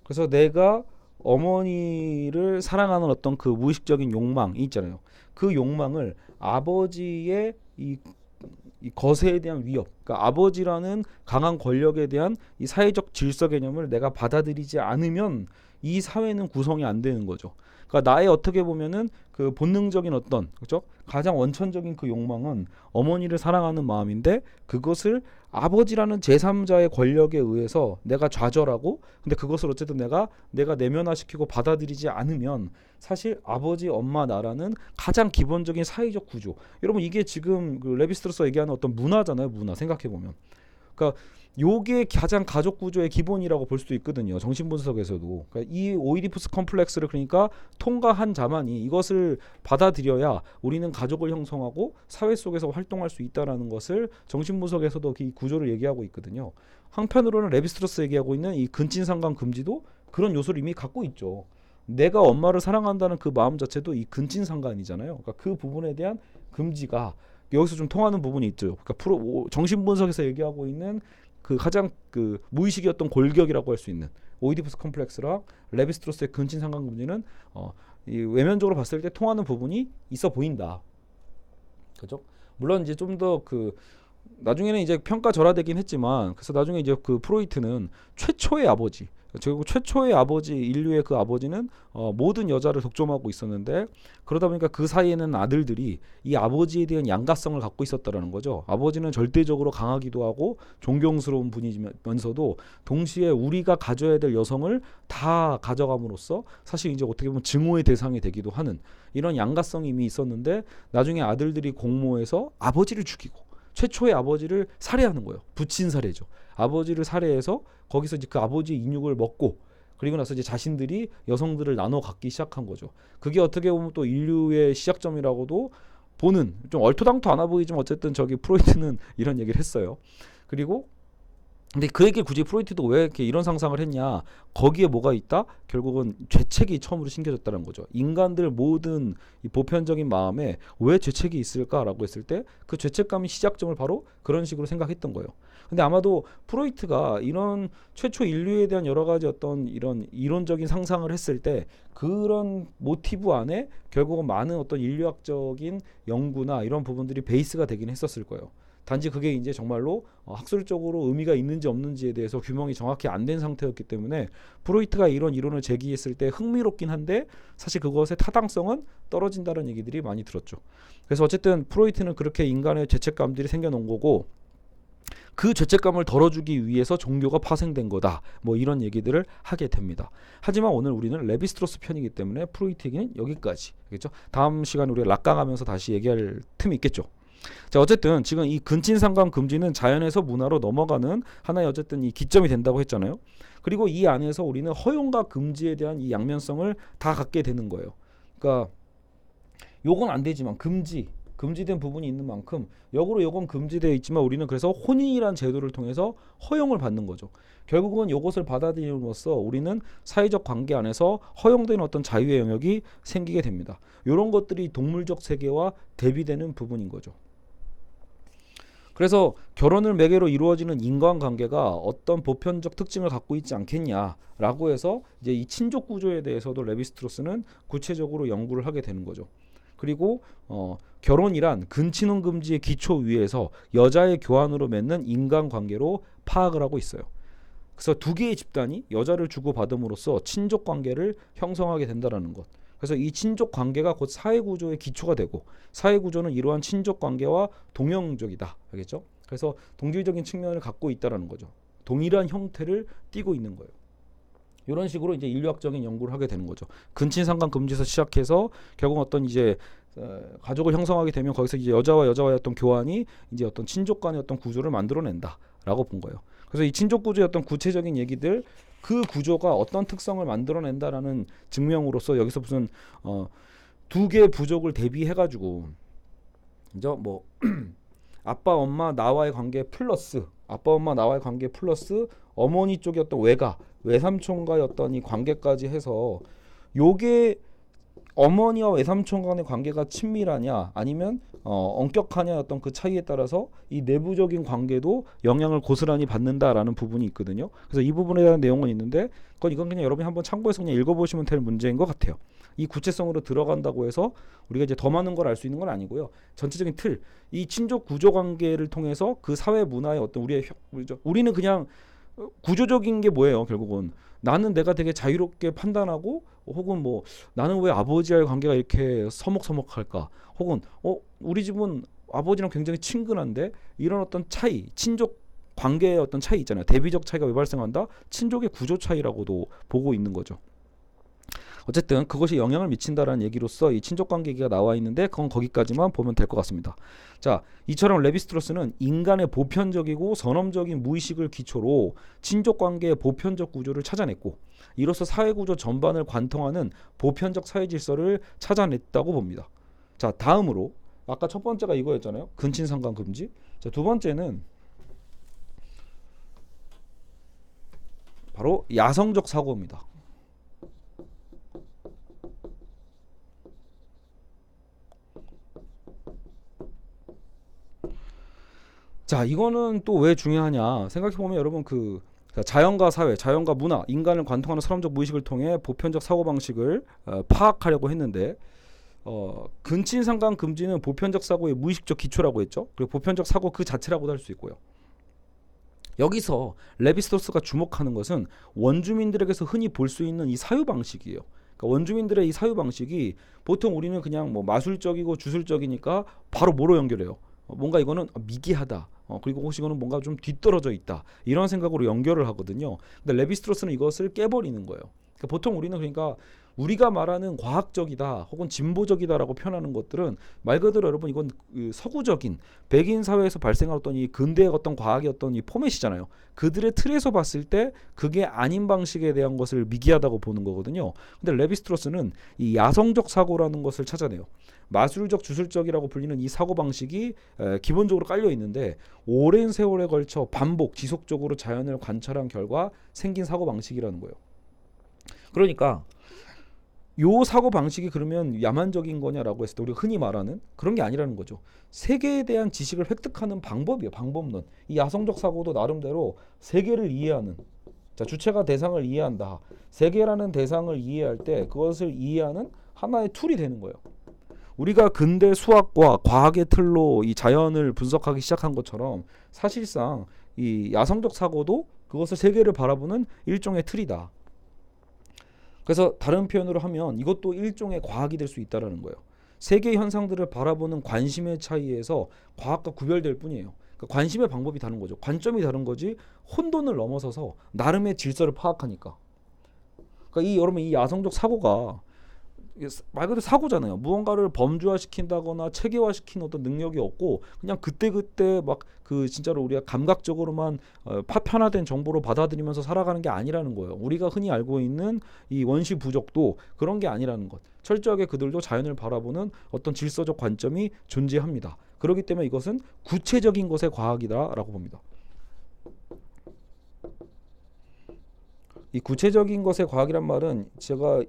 그래서 내가 어머니를 사랑하는 어떤 그 무의식적인 욕망이 있잖아요. 그 욕망을 아버지의 이 거세에 대한 위협, 그러니까 아버지라는 강한 권력에 대한 이 사회적 질서 개념을 내가 받아들이지 않으면 이 사회는 구성이 안 되는 거죠. 그러니까 나의 어떻게 보면은 그 본능적인 어떤 그렇죠? 가장 원천적인 그 욕망은 어머니를 사랑하는 마음인데 그것을 아버지라는 제3자의 권력에 의해서 내가 좌절하고 근데 그것을 어쨌든 내가 내면화시키고 받아들이지 않으면 사실 아버지, 엄마, 나라는 가장 기본적인 사회적 구조. 여러분 이게 지금 그 레비스트로서 얘기하는 어떤 문화잖아요. 문화 생각해 보면. 그러니까 요게 가장 가족 구조의 기본이라고 볼 수도 있거든요. 정신분석에서도. 그러니까 이 오이디푸스 컴플렉스를 그러니까 통과한 자만이 이것을 받아들여야 우리는 가족을 형성하고 사회 속에서 활동할 수 있다라는 것을 정신분석에서도 이 구조를 얘기하고 있거든요. 한편으로는 레비스트로스 얘기하고 있는 이 근친상간 금지도 그런 요소를 이미 갖고 있죠. 내가 엄마를 사랑한다는 그 마음 자체도 이 근친상간이잖아요. 그러니까 그 부분에 대한 금지가 여기서 좀 통하는 부분이 있죠. 그러니까 정신분석에서 얘기하고 있는 그 가장 그 무의식이었던 골격이라고 할 수 있는 오이디푸스 컴플렉스랑 레비스트로스의 근친상간 금지는 이 외면적으로 봤을 때 통하는 부분이 있어 보인다. 그죠? 물론 이제 좀 더 나중에는 이제 평가절하되긴 했지만 그래서 나중에 이제 그 프로이트는 최초의 아버지 결국 최초의 아버지 인류의 그 아버지는 모든 여자를 독점하고 있었는데 그러다 보니까 그 사이에는 아들들이 이 아버지에 대한 양가성을 갖고 있었다라는 거죠. 아버지는 절대적으로 강하기도 하고 존경스러운 분이면서도 동시에 우리가 가져야 될 여성을 다 가져감으로써 사실 이제 어떻게 보면 증오의 대상이 되기도 하는 이런 양가성이 이미 있었는데 나중에 아들들이 공모해서 아버지를 죽이고 최초의 아버지를 살해하는 거예요. 부친 살해죠. 아버지를 살해해서 거기서 이제 그 아버지의 인육을 먹고 그리고 나서 이제 자신들이 여성들을 나눠 갖기 시작한 거죠. 그게 어떻게 보면 또 인류의 시작점이라고도 보는 좀 얼토당토 않아 보이지만 어쨌든 저기 프로이트는 이런 얘기를 했어요. 그리고 근데 그 얘기를 굳이 프로이트도 왜 이렇게 이런 상상을 했냐? 거기에 뭐가 있다? 결국은 죄책이 처음으로 심겨졌다는 거죠. 인간들 모든 이 보편적인 마음에 왜 죄책이 있을까라고 했을 때 그 죄책감이 시작점을 바로 그런 식으로 생각했던 거예요. 근데 아마도 프로이트가 이런 최초 인류에 대한 여러 가지 어떤 이런 이론적인 상상을 했을 때 그런 모티브 안에 결국은 많은 어떤 인류학적인 연구나 이런 부분들이 베이스가 되긴 했었을 거예요. 단지 그게 이제 정말로 학술적으로 의미가 있는지 없는지에 대해서 규명이 정확히 안 된 상태였기 때문에 프로이트가 이런 이론을 제기했을 때 흥미롭긴 한데 사실 그것의 타당성은 떨어진다는 얘기들이 많이 들었죠. 그래서 어쨌든 프로이트는 그렇게 인간의 죄책감들이 생겨놓은 거고 그 죄책감을 덜어주기 위해서 종교가 파생된 거다. 뭐 이런 얘기들을 하게 됩니다. 하지만 오늘 우리는 레비스트로스 편이기 때문에 프로이트 얘기는 여기까지. 알겠죠? 다음 시간에 우리가 락강하면서 다시 얘기할 틈이 있겠죠. 자, 어쨌든 지금 이 근친상간 금지는 자연에서 문화로 넘어가는 하나의 어쨌든 이 기점이 된다고 했잖아요. 그리고 이 안에서 우리는 허용과 금지에 대한 이 양면성을 다 갖게 되는 거예요. 그러니까 요건 안 되지만 금지된 부분이 있는 만큼 역으로 요건 금지되어 있지만 우리는 그래서 혼인이란 제도를 통해서 허용을 받는 거죠. 결국은 요것을 받아들임으로써 우리는 사회적 관계 안에서 허용된 어떤 자유의 영역이 생기게 됩니다. 이런 것들이 동물적 세계와 대비되는 부분인 거죠. 그래서 결혼을 매개로 이루어지는 인간관계가 어떤 보편적 특징을 갖고 있지 않겠냐라고 해서 이제 이 친족 구조에 대해서도 레비스트로스는 구체적으로 연구를 하게 되는 거죠. 그리고 결혼이란 근친혼 금지의 기초 위에서 여자의 교환으로 맺는 인간관계로 파악을 하고 있어요. 그래서 두 개의 집단이 여자를 주고받음으로써 친족 관계를 형성하게 된다는 것. 그래서 이 친족 관계가 곧 사회 구조의 기초가 되고 사회 구조는 이러한 친족 관계와 동형적이다. 알겠죠? 그래서 동질적인 측면을 갖고 있다라는 거죠. 동일한 형태를 띠고 있는 거예요. 이런 식으로 이제 인류학적인 연구를 하게 되는 거죠. 근친상간 금지에서 시작해서 결국 어떤 이제 가족을 형성하게 되면 거기서 이제 여자와 여자와의 어떤 교환이 이제 어떤 친족 간의 어떤 구조를 만들어낸다라고 본 거예요. 그래서 이 친족 구조의 어떤 구체적인 얘기들 그 구조가 어떤 특성을 만들어낸다라는 증명으로서 여기서 무슨 두 개의 부족을 대비해가지고 이제 뭐 아빠 엄마 나와의 관계 플러스 아빠 엄마 나와의 관계 플러스 어머니 쪽의 어떤 외삼촌과의 어떤 이 관계까지 해서 요게 어머니와 외삼촌 간의 관계가 친밀하냐 아니면 엄격하냐 어떤 그 차이에 따라서 이 내부적인 관계도 영향을 고스란히 받는다라는 부분이 있거든요. 그래서 이 부분에 대한 내용은 있는데 이건 그냥 여러분이 한번 참고해서 그냥 읽어보시면 될 문제인 것 같아요. 이 구체성으로 들어간다고 해서 우리가 이제 더 많은 걸 알 수 있는 건 아니고요. 전체적인 틀, 이 친족 구조 관계를 통해서 그 사회 문화의 어떤 우리는 그냥 구조적인 게 뭐예요? 결국은 나는 내가 되게 자유롭게 판단하고 혹은 뭐 나는 왜 아버지와의 관계가 이렇게 서먹서먹할까? 혹은 우리 집은 아버지랑 굉장히 친근한데 이런 어떤 차이, 친족 관계의 어떤 차이 있잖아요. 대비적 차이가 왜 발생한다? 친족의 구조 차이라고도 보고 있는 거죠. 어쨌든 그것이 영향을 미친다라는 얘기로서 이 친족관계 얘기가 나와 있는데 그건 거기까지만 보면 될 것 같습니다. 자, 이처럼 레비스트로스는 인간의 보편적이고 선험적인 무의식을 기초로 친족관계의 보편적 구조를 찾아냈고 이로써 사회구조 전반을 관통하는 보편적 사회질서를 찾아냈다고 봅니다. 자, 다음으로 아까 첫 번째가 이거였잖아요. 근친상간 금지. 자, 두 번째는 바로 야성적 사고입니다. 자, 이거는 또 왜 중요하냐 생각해보면 여러분 자연과 사회, 자연과 문화, 인간을 관통하는 사람적 무의식을 통해 보편적 사고방식을 파악하려고 했는데 근친상간 금지는 보편적 사고의 무의식적 기초라고 했죠. 그리고 보편적 사고 그 자체라고도 할 수 있고요. 여기서 레비스토스가 주목하는 것은 원주민들에게서 흔히 볼 수 있는 이 사유방식이에요. 그러니까 원주민들의 이 사유방식이 보통 우리는 그냥 뭐 마술적이고 주술적이니까 바로 뭐로 연결해요? 뭔가 이거는 미개하다. 그리고 혹시 이거는 뭔가 좀 뒤떨어져 있다. 이런 생각으로 연결을 하거든요. 근데 레비스트로스는 이것을 깨버리는 거예요. 그러니까 보통 우리는 그러니까 우리가 말하는 과학적이다 혹은 진보적이다라고 표현하는 것들은 말 그대로 여러분 이건 그 서구적인 백인 사회에서 발생했던 이 근대의 어떤 과학의 어떤 이 포맷이잖아요. 그들의 틀에서 봤을 때 그게 아닌 방식에 대한 것을 미개하다고 보는 거거든요. 근데 레비스트러스는 이 야성적 사고라는 것을 찾아내요. 마술적 주술적이라고 불리는 이 사고 방식이 기본적으로 깔려 있는데 오랜 세월에 걸쳐 반복 지속적으로 자연을 관찰한 결과 생긴 사고 방식이라는 거예요. 그러니까 요 사고 방식이 그러면 야만적인 거냐라고 했을 때 우리가 흔히 말하는 그런 게 아니라는 거죠. 세계에 대한 지식을 획득하는 방법이에요. 방법론. 이 야성적 사고도 나름대로 세계를 이해하는, 자, 주체가 대상을 이해한다. 세계라는 대상을 이해할 때 그것을 이해하는 하나의 툴이 되는 거예요. 우리가 근대 수학과 과학의 틀로 이 자연을 분석하기 시작한 것처럼 사실상 이 야성적 사고도 그것을 세계를 바라보는 일종의 틀이다. 그래서 다른 표현으로 하면 이것도 일종의 과학이 될 수 있다는 거예요. 세계 현상들을 바라보는 관심의 차이에서 과학과 구별될 뿐이에요. 그러니까 관심의 방법이 다른 거죠. 관점이 다른 거지 혼돈을 넘어서서 나름의 질서를 파악하니까. 그러니까 여러분 이 야성적 사고가 말 그대로 사고잖아요. 무언가를 범주화시킨다거나 체계화시키는 어떤 능력이 없고 그냥 그때그때 막 그 진짜로 우리가 감각적으로만 파편화된 정보로 받아들이면서 살아가는 게 아니라는 거예요. 우리가 흔히 알고 있는 이 원시 부족도 그런 게 아니라는 것. 철저하게 그들도 자연을 바라보는 어떤 질서적 관점이 존재합니다. 그렇기 때문에 이것은 구체적인 것의 과학이다라고 봅니다. 이 구체적인 것의 과학이란 말은 제가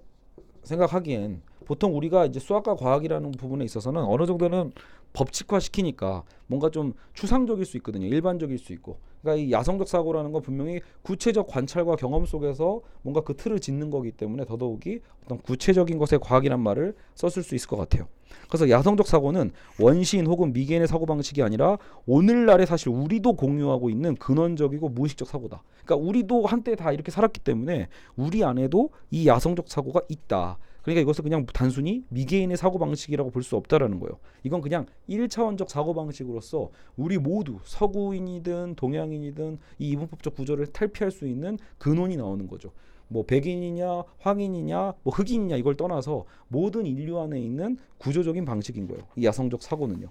생각하기엔 보통 우리가 이제 수학과 과학이라는 부분에 있어서는 어느 정도는 법칙화 시키니까 뭔가 좀 추상적일 수 있거든요. 일반적일 수 있고. 그러니까 이 야성적 사고라는 건 분명히 구체적 관찰과 경험 속에서 뭔가 그 틀을 짓는 거기 때문에 더더욱이 어떤 구체적인 것의 과학이란 말을 썼을 수 있을 것 같아요. 그래서 야성적 사고는 원시인 혹은 미개인의 사고 방식이 아니라 오늘날에 사실 우리도 공유하고 있는 근원적이고 무의식적 사고다. 그러니까 우리도 한때 다 이렇게 살았기 때문에 우리 안에도 이 야성적 사고가 있다. 그러니까 이것을 그냥 단순히 미개인의 사고방식이라고 볼 수 없다라는 거예요. 이건 그냥 1차원적 사고방식으로서 우리 모두 서구인이든 동양인이든 이 이분법적 구조를 탈피할 수 있는 근원이 나오는 거죠. 뭐 백인이냐 황인이냐 뭐 흑인이냐 이걸 떠나서 모든 인류 안에 있는 구조적인 방식인 거예요. 이 야성적 사고는요.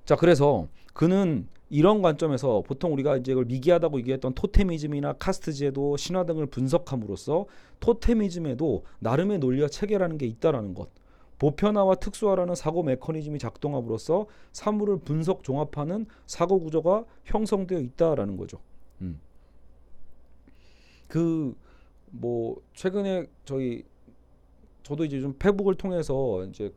자, 그래서 그는 이런 관점에서 보통 우리가 이제 이걸 미개하다고 얘기했던 토테미즘이나 카스트 제도, 신화 등을 분석함으로써 토테미즘에도 나름의 논리와 체계라는 게 있다라는 것. 보편화와 특수화라는 사고 메커니즘이 작동함으로써 사물을 분석 종합하는 사고 구조가 형성되어 있다라는 거죠. 그 뭐 최근에 저도 이제 좀 페북을 통해서 이제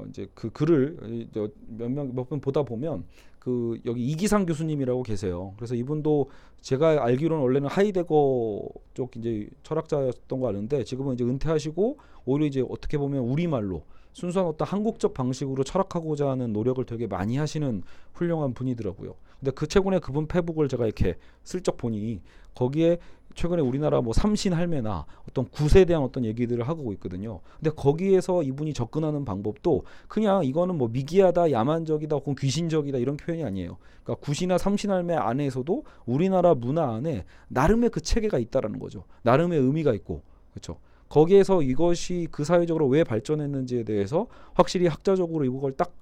이제 그 글을 몇 번 보다 보면 그 여기 이기상 교수님이라고 계세요. 그래서 이분도 제가 알기로는 원래는 하이데거 쪽 이제 철학자였던 거 아는데 지금은 이제 은퇴하시고 오히려 이제 어떻게 보면 우리말로 순수한 어떤 한국적 방식으로 철학하고자 하는 노력을 되게 많이 하시는 훌륭한 분이더라고요. 근데 최근에 그분 페북을 제가 이렇게 슬쩍 보니 거기에 최근에 우리나라 뭐 삼신 할매나 어떤 굿에 대한 어떤 얘기들을 하고 있거든요. 근데 거기에서 이분이 접근하는 방법도 그냥 이거는 뭐 미개하다, 야만적이다, 혹은 귀신적이다 이런 표현이 아니에요. 그러니까 굿이나 삼신 할매 안에서도 우리나라 문화 안에 나름의 그 체계가 있다라는 거죠. 나름의 의미가 있고, 그렇죠. 거기에서 이것이 그 사회적으로 왜 발전했는지에 대해서 확실히 학자적으로 이걸 딱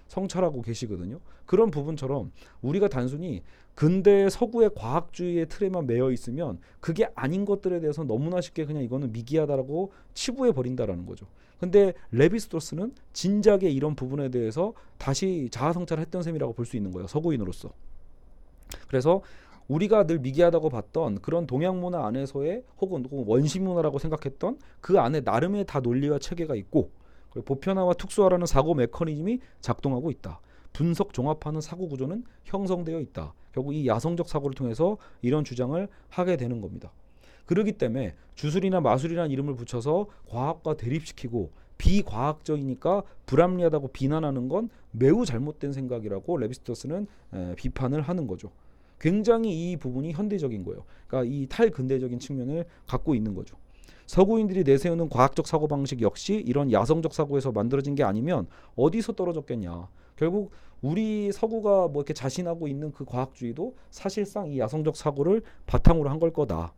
성찰하고 계시거든요. 그런 부분처럼 우리가 단순히 근대 서구의 과학주의의 틀에만 매여 있으면 그게 아닌 것들에 대해서 너무나 쉽게 그냥 이거는 미개하다라고 치부해 버린다라는 거죠. 근데 레비스토스는 진작에 이런 부분에 대해서 다시 자아 성찰을 했던 셈이라고 볼 수 있는 거예요. 서구인으로서. 그래서 우리가 늘 미개하다고 봤던 그런 동양 문화 안에서의 혹은 원시 문화라고 생각했던 그 안에 나름의 다 논리와 체계가 있고 그리고 보편화와 특수화라는 사고 메커니즘이 작동하고 있다. 분석 종합하는 사고 구조는 형성되어 있다. 결국 이 야성적 사고를 통해서 이런 주장을 하게 되는 겁니다. 그렇기 때문에 주술이나 마술이라는 이름을 붙여서 과학과 대립시키고 비과학적이니까 불합리하다고 비난하는 건 매우 잘못된 생각이라고 레비스토스는 비판을 하는 거죠. 굉장히 이 부분이 현대적인 거예요. 그러니까 이 탈근대적인 측면을 갖고 있는 거죠. 서구인들이 내세우는 과학적 사고방식 역시 이런 야성적 사고에서 만들어진 게 아니면 어디서 떨어졌겠냐. 결국 우리 서구가 뭐 이렇게 자신하고 있는 그 과학주의도 사실상 이 야성적 사고를 바탕으로 한 걸 거다.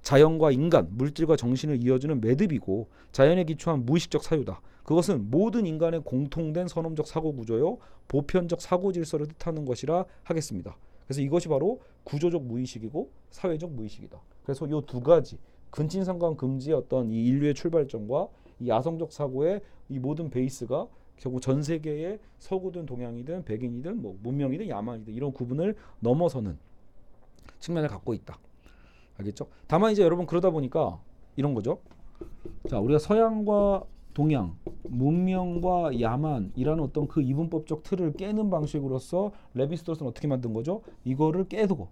자연과 인간, 물질과 정신을 이어주는 매듭이고 자연에 기초한 무의식적 사유다. 그것은 모든 인간의 공통된 선험적 사고 구조요 보편적 사고 질서를 뜻하는 것이라 하겠습니다. 그래서 이것이 바로 구조적 무의식이고 사회적 무의식이다. 그래서 이 두 가지 근친상간 금지의 어떤 이 인류의 출발점과 이 야성적 사고의 이 모든 베이스가 결국 전 세계의 서구든 동양이든 백인이든 뭐 문명이든 야만이든 이런 구분을 넘어서는 측면을 갖고 있다. 알겠죠? 다만 이제 여러분 그러다 보니까 이런 거죠. 자, 우리가 서양과 동양, 문명과 야만이라는 어떤 그 이분법적 틀을 깨는 방식으로서 레비스토스는 어떻게 만든 거죠? 이거를 깨두고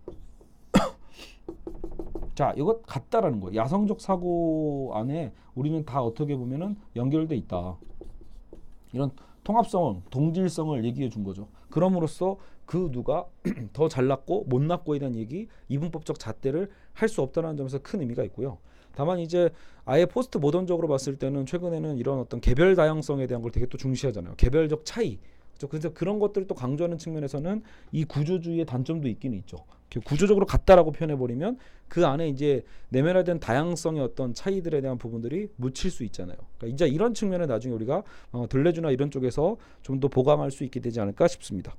자, 이거 같다라는 거예요. 야성적 사고 안에 우리는 다 어떻게 보면은 연결돼 있다. 이런 통합성을, 동질성을 얘기해 준 거죠. 그럼으로써 그 누가 더 잘났고 못났고에 대한 얘기, 이분법적 잣대를 할 수 없다는 점에서 큰 의미가 있고요. 다만 이제 아예 포스트 모던적으로 봤을 때는 최근에는 이런 어떤 개별 다양성에 대한 걸 되게 또 중시하잖아요. 개별적 차이. 그래서 그런 것들을 또 강조하는 측면에서는 이 구조주의의 단점도 있기는 있죠. 구조적으로 같다라고 표현해버리면 그 안에 이제 내면화된 다양성의 어떤 차이들에 대한 부분들이 묻힐 수 있잖아요. 그러니까 이제 이런 측면에 나중에 우리가 들레주나 이런 쪽에서 좀 더 보강할 수 있게 되지 않을까 싶습니다.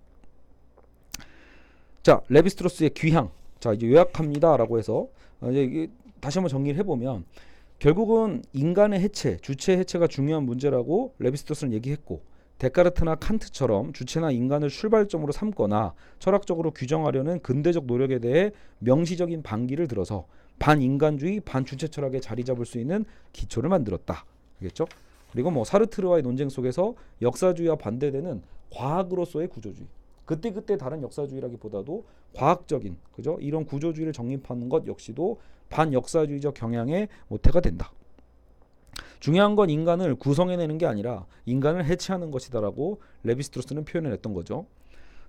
자, 레비스트로스의 귀향. 자, 이제 요약합니다라고 해서 이제 다시 한번 정리를 해보면 결국은 인간의 해체, 주체의 해체가 중요한 문제라고 레비스토스는 얘기했고 데카르트나 칸트처럼 주체나 인간을 출발점으로 삼거나 철학적으로 규정하려는 근대적 노력에 대해 명시적인 반기를 들어서 반인간주의, 반주체 철학에 자리 잡을 수 있는 기초를 만들었다. 알겠죠? 그리고 뭐 사르트르와의 논쟁 속에서 역사주의와 반대되는 과학으로서의 구조주의. 그때 다른 역사주의라기보다도 과학적인 그죠? 이런 구조주의를 정립하는 것 역시도 반역사주의적 경향의 모태가 된다. 중요한 건 인간을 구성해내는 게 아니라 인간을 해체하는 것이다라고 레비스트로스는 표현을 했던 거죠.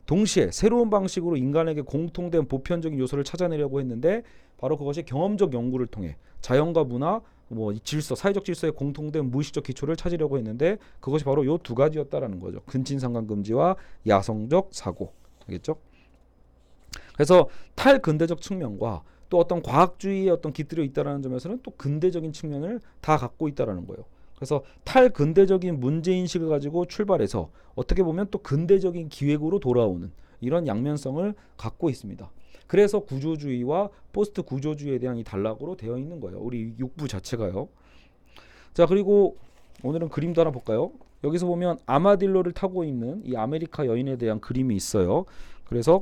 동시에 새로운 방식으로 인간에게 공통된 보편적인 요소를 찾아내려고 했는데 바로 그것이 경험적 연구를 통해 자연과 문화, 뭐 질서, 사회적 질서의 공통된 무의식적 기초를 찾으려고 했는데 그것이 바로 요 두 가지였다라는 거죠. 근친상간금지와 야성적 사고. 알겠죠? 그래서 탈근대적 측면과 또 어떤 과학주의의 어떤 깃들여 있다라는 점에서는 또 근대적인 측면을 다 갖고 있다라는 거예요. 그래서 탈근대적인 문제인식을 가지고 출발해서 어떻게 보면 또 근대적인 기획으로 돌아오는 이런 양면성을 갖고 있습니다. 그래서 구조주의와 포스트 구조주의에 대한 이 단락으로 되어 있는 거예요. 우리 육부 자체가요. 자, 그리고 오늘은 그림도 하나 볼까요? 여기서 보면 아마딜로를 타고 있는 이 아메리카 여인에 대한 그림이 있어요. 그래서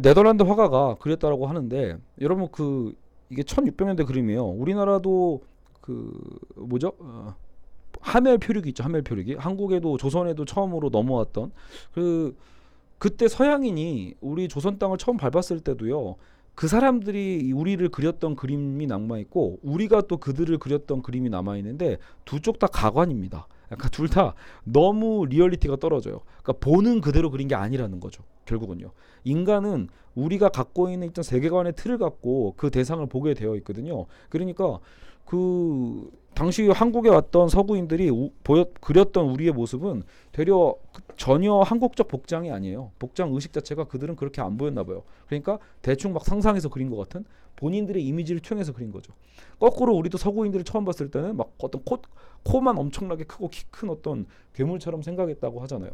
네덜란드 화가가 그렸다라고 하는데 여러분 그 이게 1600년대 그림이에요. 우리나라도 그 뭐죠? 하멜 표류기 있죠. 하멜 표류기. 한국에도 조선에도 처음으로 넘어왔던 그때 서양인이 우리 조선 땅을 처음 밟았을 때도요. 그 사람들이 우리를 그렸던 그림이 남아있고 우리가 또 그들을 그렸던 그림이 남아있는데 두 쪽 다 가관입니다. 그러니까 둘 다 너무 리얼리티가 떨어져요. 그러니까 보는 그대로 그린 게 아니라는 거죠. 결국은요. 인간은 우리가 갖고 있는 일단 세계관의 틀을 갖고 그 대상을 보게 되어 있거든요. 그러니까 그 당시 한국에 왔던 서구인들이 그렸던 우리의 모습은 되려 전혀 한국적 복장이 아니에요. 복장 의식 자체가 그들은 그렇게 안 보였나 봐요. 그러니까 대충 막 상상해서 그린 것 같은 본인들의 이미지를 통해서 그린 거죠. 거꾸로 우리도 서구인들을 처음 봤을 때는 막 어떤 코만 엄청나게 크고 키 큰 어떤 괴물처럼 생각했다고 하잖아요.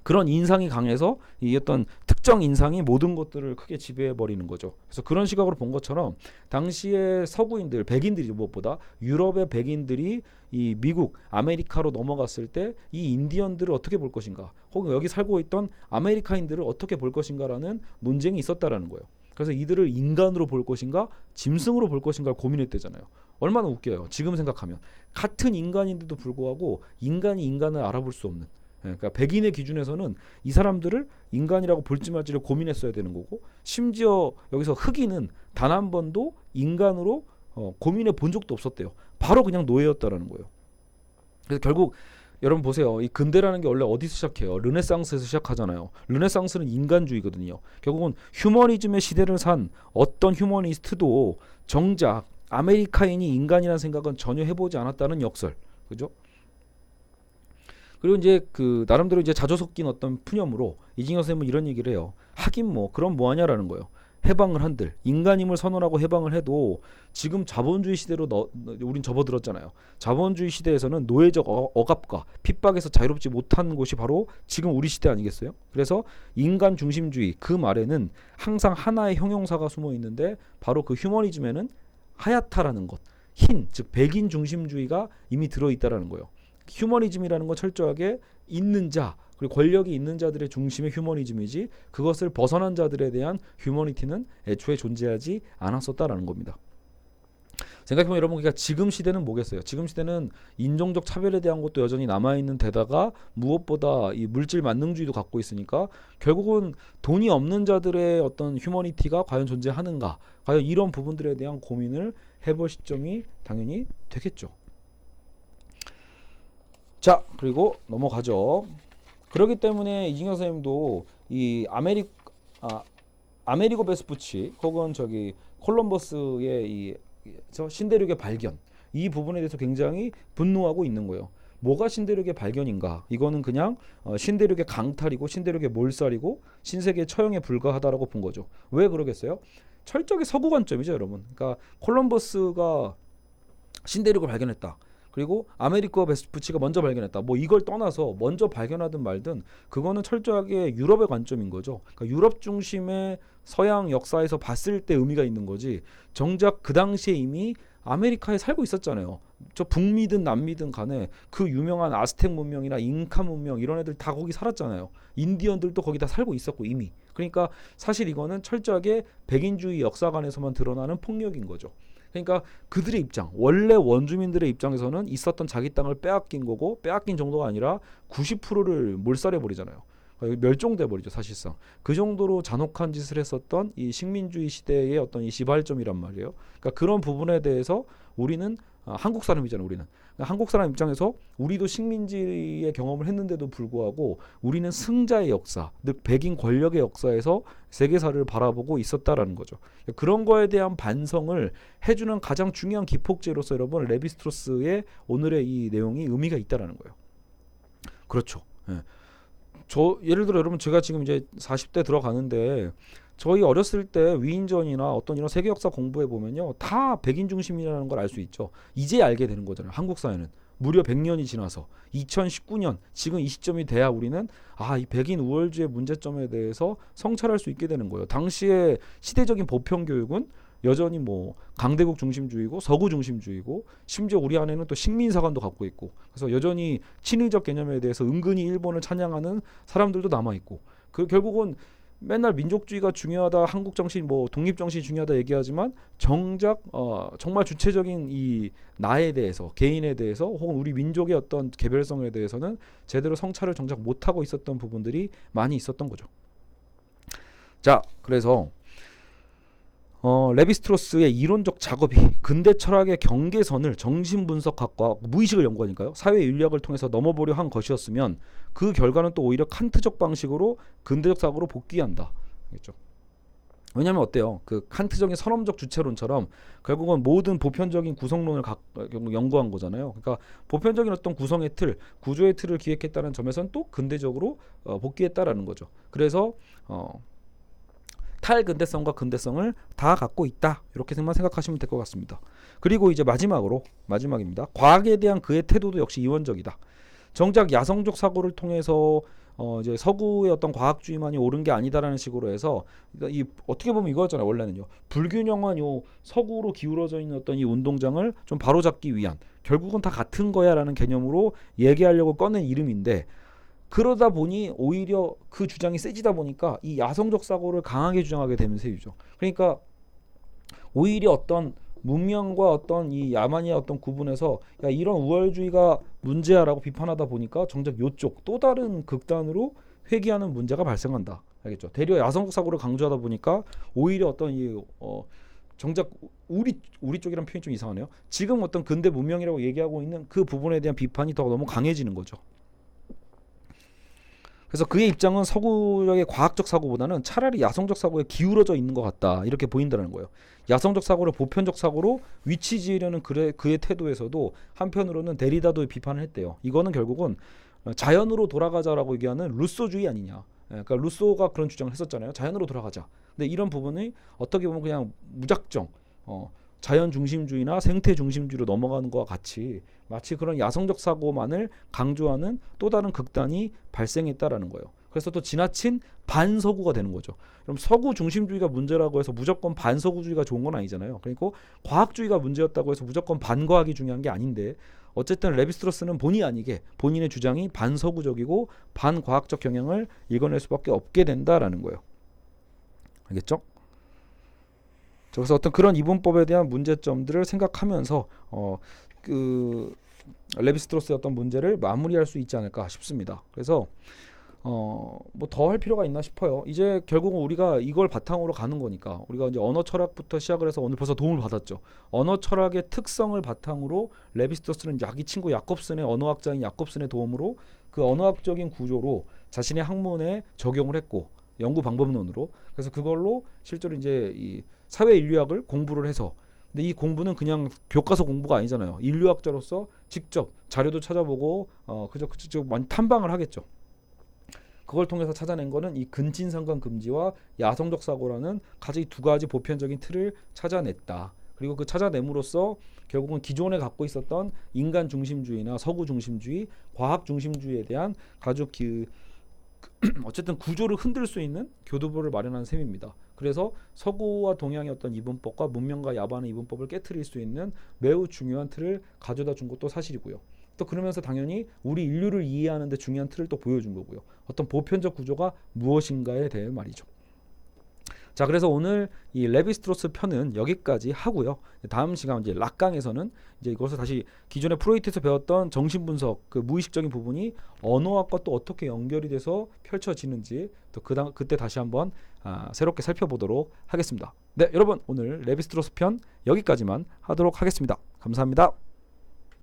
그런 인상이 강해서 이 어떤 특정 인상이 모든 것들을 크게 지배해 버리는 거죠. 그래서 그런 시각으로 본 것처럼 당시에 서구인들, 백인들이 무엇보다 유럽의 백인들이 이 미국, 아메리카로 넘어갔을 때 이 인디언들을 어떻게 볼 것인가, 혹은 여기 살고 있던 아메리카인들을 어떻게 볼 것인가라는 논쟁이 있었다라는 거예요. 그래서 이들을 인간으로 볼 것인가, 짐승으로 볼 것인가를 고민했대잖아요. 얼마나 웃겨요. 지금 생각하면 같은 인간인데도 불구하고 인간이 인간을 알아볼 수 없는. 그러니까 백인의 기준에서는 이 사람들을 인간이라고 볼지 말지를 고민했어야 되는 거고, 심지어 여기서 흑인은 단 한 번도 인간으로 고민해 본 적도 없었대요. 바로 그냥 노예였다라는 거예요. 그래서 결국 여러분 보세요. 이 근대라는 게 원래 어디서 시작해요? 르네상스에서 시작하잖아요. 르네상스는 인간주의거든요. 결국은 휴머니즘의 시대를 산 어떤 휴머니스트도 정작 아메리카인이 인간이라는 생각은 전혀 해보지 않았다는 역설. 그죠? 그리고 이제 그 나름대로 이제 자조 섞인 어떤 푸념으로 이징여 선생님은 이런 얘기를 해요. 하긴 뭐 그럼 뭐하냐라는 거예요. 해방을 한들 인간임을 선언하고 해방을 해도 지금 자본주의 시대로 우린 접어들었잖아요. 자본주의 시대에서는 노예적 억압과 핍박에서 자유롭지 못한 곳이 바로 지금 우리 시대 아니겠어요? 그래서 인간 중심주의 그 말에는 항상 하나의 형용사가 숨어 있는데 바로 그 휴머니즘에는 하얗다라는 것, 흰, 즉 백인 중심주의가 이미 들어있다라는 거예요. 휴머니즘이라는 건 철저하게 있는 자 그리고 권력이 있는 자들의 중심의 휴머니즘이지 그것을 벗어난 자들에 대한 휴머니티는 애초에 존재하지 않았었다라는 겁니다. 생각해보면 여러분 그러니까 지금 시대는 뭐겠어요? 지금 시대는 인종적 차별에 대한 것도 여전히 남아있는 데다가 무엇보다 이 물질 만능주의도 갖고 있으니까 결국은 돈이 없는 자들의 어떤 휴머니티가 과연 존재하는가 과연 이런 부분들에 대한 고민을 해볼 시점이 당연히 되겠죠. 자 그리고 넘어가죠. 그렇기 때문에 이진경 선생님도 이 아메리고 베스푸치 혹은 저기 콜럼버스의 저 신대륙의 발견 이 부분에 대해서 굉장히 분노하고 있는 거예요. 뭐가 신대륙의 발견인가? 이거는 그냥 신대륙의 강탈이고 신대륙의 몰살이고 신세계의 처형에 불과하다라고 본 거죠. 왜 그러겠어요? 철저하게 서구 관점이죠, 여러분. 그러니까 콜럼버스가 신대륙을 발견했다. 그리고 아메리코 베스푸치가 먼저 발견했다. 뭐 이걸 떠나서 먼저 발견하든 말든 그거는 철저하게 유럽의 관점인 거죠. 그러니까 유럽 중심의 서양 역사에서 봤을 때 의미가 있는 거지. 정작 그 당시에 이미 아메리카에 살고 있었잖아요. 저 북미든 남미든 간에 그 유명한 아스텍 문명이나 잉카 문명 이런 애들 다 거기 살았잖아요. 인디언들도 거기 다 살고 있었고 이미. 그러니까 사실 이거는 철저하게 백인주의 역사관에서만 드러나는 폭력인 거죠. 그러니까 그들의 입장, 원래 원주민들의 입장에서는 있었던 자기 땅을 빼앗긴 거고 빼앗긴 정도가 아니라 90%를 몰살해 버리잖아요. 멸종돼 버리죠 사실상. 그 정도로 잔혹한 짓을 했었던 이 식민주의 시대의 어떤 이 시발점이란 말이에요. 그러니까 그런 부분에 대해서 우리는 한국 사람이잖아요. 우리는 그러니까 한국 사람 입장에서 우리도 식민지의 경험을 했는데도 불구하고 우리는 승자의 역사, 즉 백인 권력의 역사에서 세계사를 바라보고 있었다라는 거죠. 그런 거에 대한 반성을 해주는 가장 중요한 기폭제로서 여러분 레비스트로스의 오늘의 이 내용이 의미가 있다라는 거예요. 그렇죠. 예. 예를 들어 여러분 제가 지금 이제 40대 들어가는데 저희 어렸을 때 위인전이나 어떤 이런 세계 역사 공부해 보면요 다 백인 중심이라는 걸 알 수 있죠. 이제 알게 되는 거잖아요. 한국 사회는 무려 100년이 지나서 2019년 지금 이 시점이 돼야 우리는 이 백인 우월주의 문제점에 대해서 성찰할 수 있게 되는 거예요. 당시에 시대적인 보편 교육은 여전히 뭐 강대국 중심주의고 서구 중심주의고 심지어 우리 안에는 또 식민사관도 갖고 있고 그래서 여전히 친일적 개념에 대해서 은근히 일본을 찬양하는 사람들도 남아 있고 그 결국은 맨날 민족주의가 중요하다 한국 정신 뭐 독립 정신이 중요하다 얘기하지만 정작 정말 주체적인 이 나에 대해서 개인에 대해서 혹은 우리 민족의 어떤 개별성에 대해서는 제대로 성찰을 정작 못하고 있었던 부분들이 많이 있었던 거죠. 자 그래서 레비스트로스의 이론적 작업이 근대 철학의 경계선을 정신분석학과 무의식을 연구하니까요. 사회인류학을 통해서 넘어보려 한 것이었으면 그 결과는 또 오히려 칸트적 방식으로 근대적 사고로 복귀한다. 알겠죠? 왜냐하면 어때요? 그 칸트적인 선험적 주체론처럼 결국은 모든 보편적인 구성론을 연구한 거잖아요. 그러니까 보편적인 어떤 구성의 틀, 구조의 틀을 기획했다는 점에서는 또 근대적으로 복귀했다라는 거죠. 그래서 탈근대성과 근대성을 다 갖고 있다. 이렇게만 생각하시면 될 것 같습니다. 그리고 이제 마지막입니다. 과학에 대한 그의 태도도 역시 이원적이다. 정작 야성적 사고를 통해서 이제 서구의 어떤 과학주의만이 옳은 게 아니다라는 식으로 해서 이 어떻게 보면 이거잖아요. 원래는요. 불균형한 요 서구로 기울어져 있는 어떤 이 운동장을 좀 바로잡기 위한 결국은 다 같은 거야라는 개념으로 얘기하려고 꺼낸 이름인데 그러다 보니 오히려 그 주장이 세지다 보니까 이 야성적 사고를 강하게 주장하게 되는 셈이죠. 그러니까 오히려 어떤 문명과 어떤 이 야만의 어떤 구분에서 야 이런 우월주의가 문제야라고 비판하다 보니까 정작 요쪽 또 다른 극단으로 회귀하는 문제가 발생한다. 알겠죠? 대려 야성적 사고를 강조하다 보니까 오히려 어떤 이 정작 우리 쪽이란 표현이 좀 이상하네요. 지금 어떤 근대 문명이라고 얘기하고 있는 그 부분에 대한 비판이 더 너무 강해지는 거죠. 그래서 그의 입장은 서구적의 과학적 사고보다는 차라리 야성적 사고에 기울어져 있는 것 같다 이렇게 보인다는 거예요. 야성적 사고를 보편적 사고로 위치 지으려는 그의 태도에서도 한편으로는 데리다도 비판을 했대요. 이거는 결국은 자연으로 돌아가자라고 얘기하는 루소주의 아니냐. 그러니까 루소가 그런 주장을 했었잖아요. 자연으로 돌아가자. 근데 이런 부분이 어떻게 보면 그냥 무작정 자연 중심주의나 생태 중심주의로 넘어가는 것과 같이 마치 그런 야성적 사고만을 강조하는 또 다른 극단이 발생했다라는 거예요. 그래서 또 지나친 반서구가 되는 거죠. 그럼 서구 중심주의가 문제라고 해서 무조건 반서구주의가 좋은 건 아니잖아요. 그리고 과학주의가 문제였다고 해서 무조건 반과학이 중요한 게 아닌데 어쨌든 레비스트로스는 본의 아니게 본인의 주장이 반서구적이고 반과학적 경향을 읽어낼 수밖에 없게 된다라는 거예요. 알겠죠? 그래서 어떤 그런 이분법에 대한 문제점들을 생각하면서 레비스트로스의 어떤 문제를 마무리할 수 있지 않을까 싶습니다. 그래서 뭐 더 할 필요가 있나 싶어요. 이제 결국은 우리가 이걸 바탕으로 가는 거니까 우리가 이제 언어 철학부터 시작을 해서 오늘 벌써 도움을 받았죠. 언어 철학의 특성을 바탕으로 레비스트로스는 자기 친구 야콥슨의 언어학자인 야콥슨의 도움으로 그 언어학적인 구조로 자신의 학문에 적용을 했고 연구 방법론으로 그래서 그걸로 실제로 이제 이 사회 인류학을 공부를 해서 근데 이 공부는 그냥 교과서 공부가 아니잖아요. 인류학자로서 직접 자료도 찾아보고 그저 많이 탐방을 하겠죠. 그걸 통해서 찾아낸 거는 이 근친상간 금지와 야성적 사고라는 가장 두 가지 보편적인 틀을 찾아냈다. 그리고 그 찾아냄으로써 결국은 기존에 갖고 있었던 인간 중심주의나 서구 중심주의, 과학 중심주의에 대한 가족 어쨌든 구조를 흔들 수 있는 교두보를 마련한 셈입니다. 그래서 서구와 동양의 어떤 이분법과 문명과 야반의 이분법을 깨트릴 수 있는 매우 중요한 틀을 가져다 준 것도 사실이고요. 또 그러면서 당연히 우리 인류를 이해하는 데 중요한 틀을 또 보여준 거고요. 어떤 보편적 구조가 무엇인가에 대해 말이죠. 자, 그래서 오늘 이 레비스트로스 편은 여기까지 하고요. 다음 시간 이제 락강에서는 이제 이것을 다시 기존에 프로이트에서 배웠던 정신분석 그 무의식적인 부분이 언어학과 또 어떻게 연결이 돼서 펼쳐지는지 또 그때 다시 한번 새롭게 살펴보도록 하겠습니다. 네, 여러분 오늘 레비스트로스 편 여기까지만 하도록 하겠습니다. 감사합니다.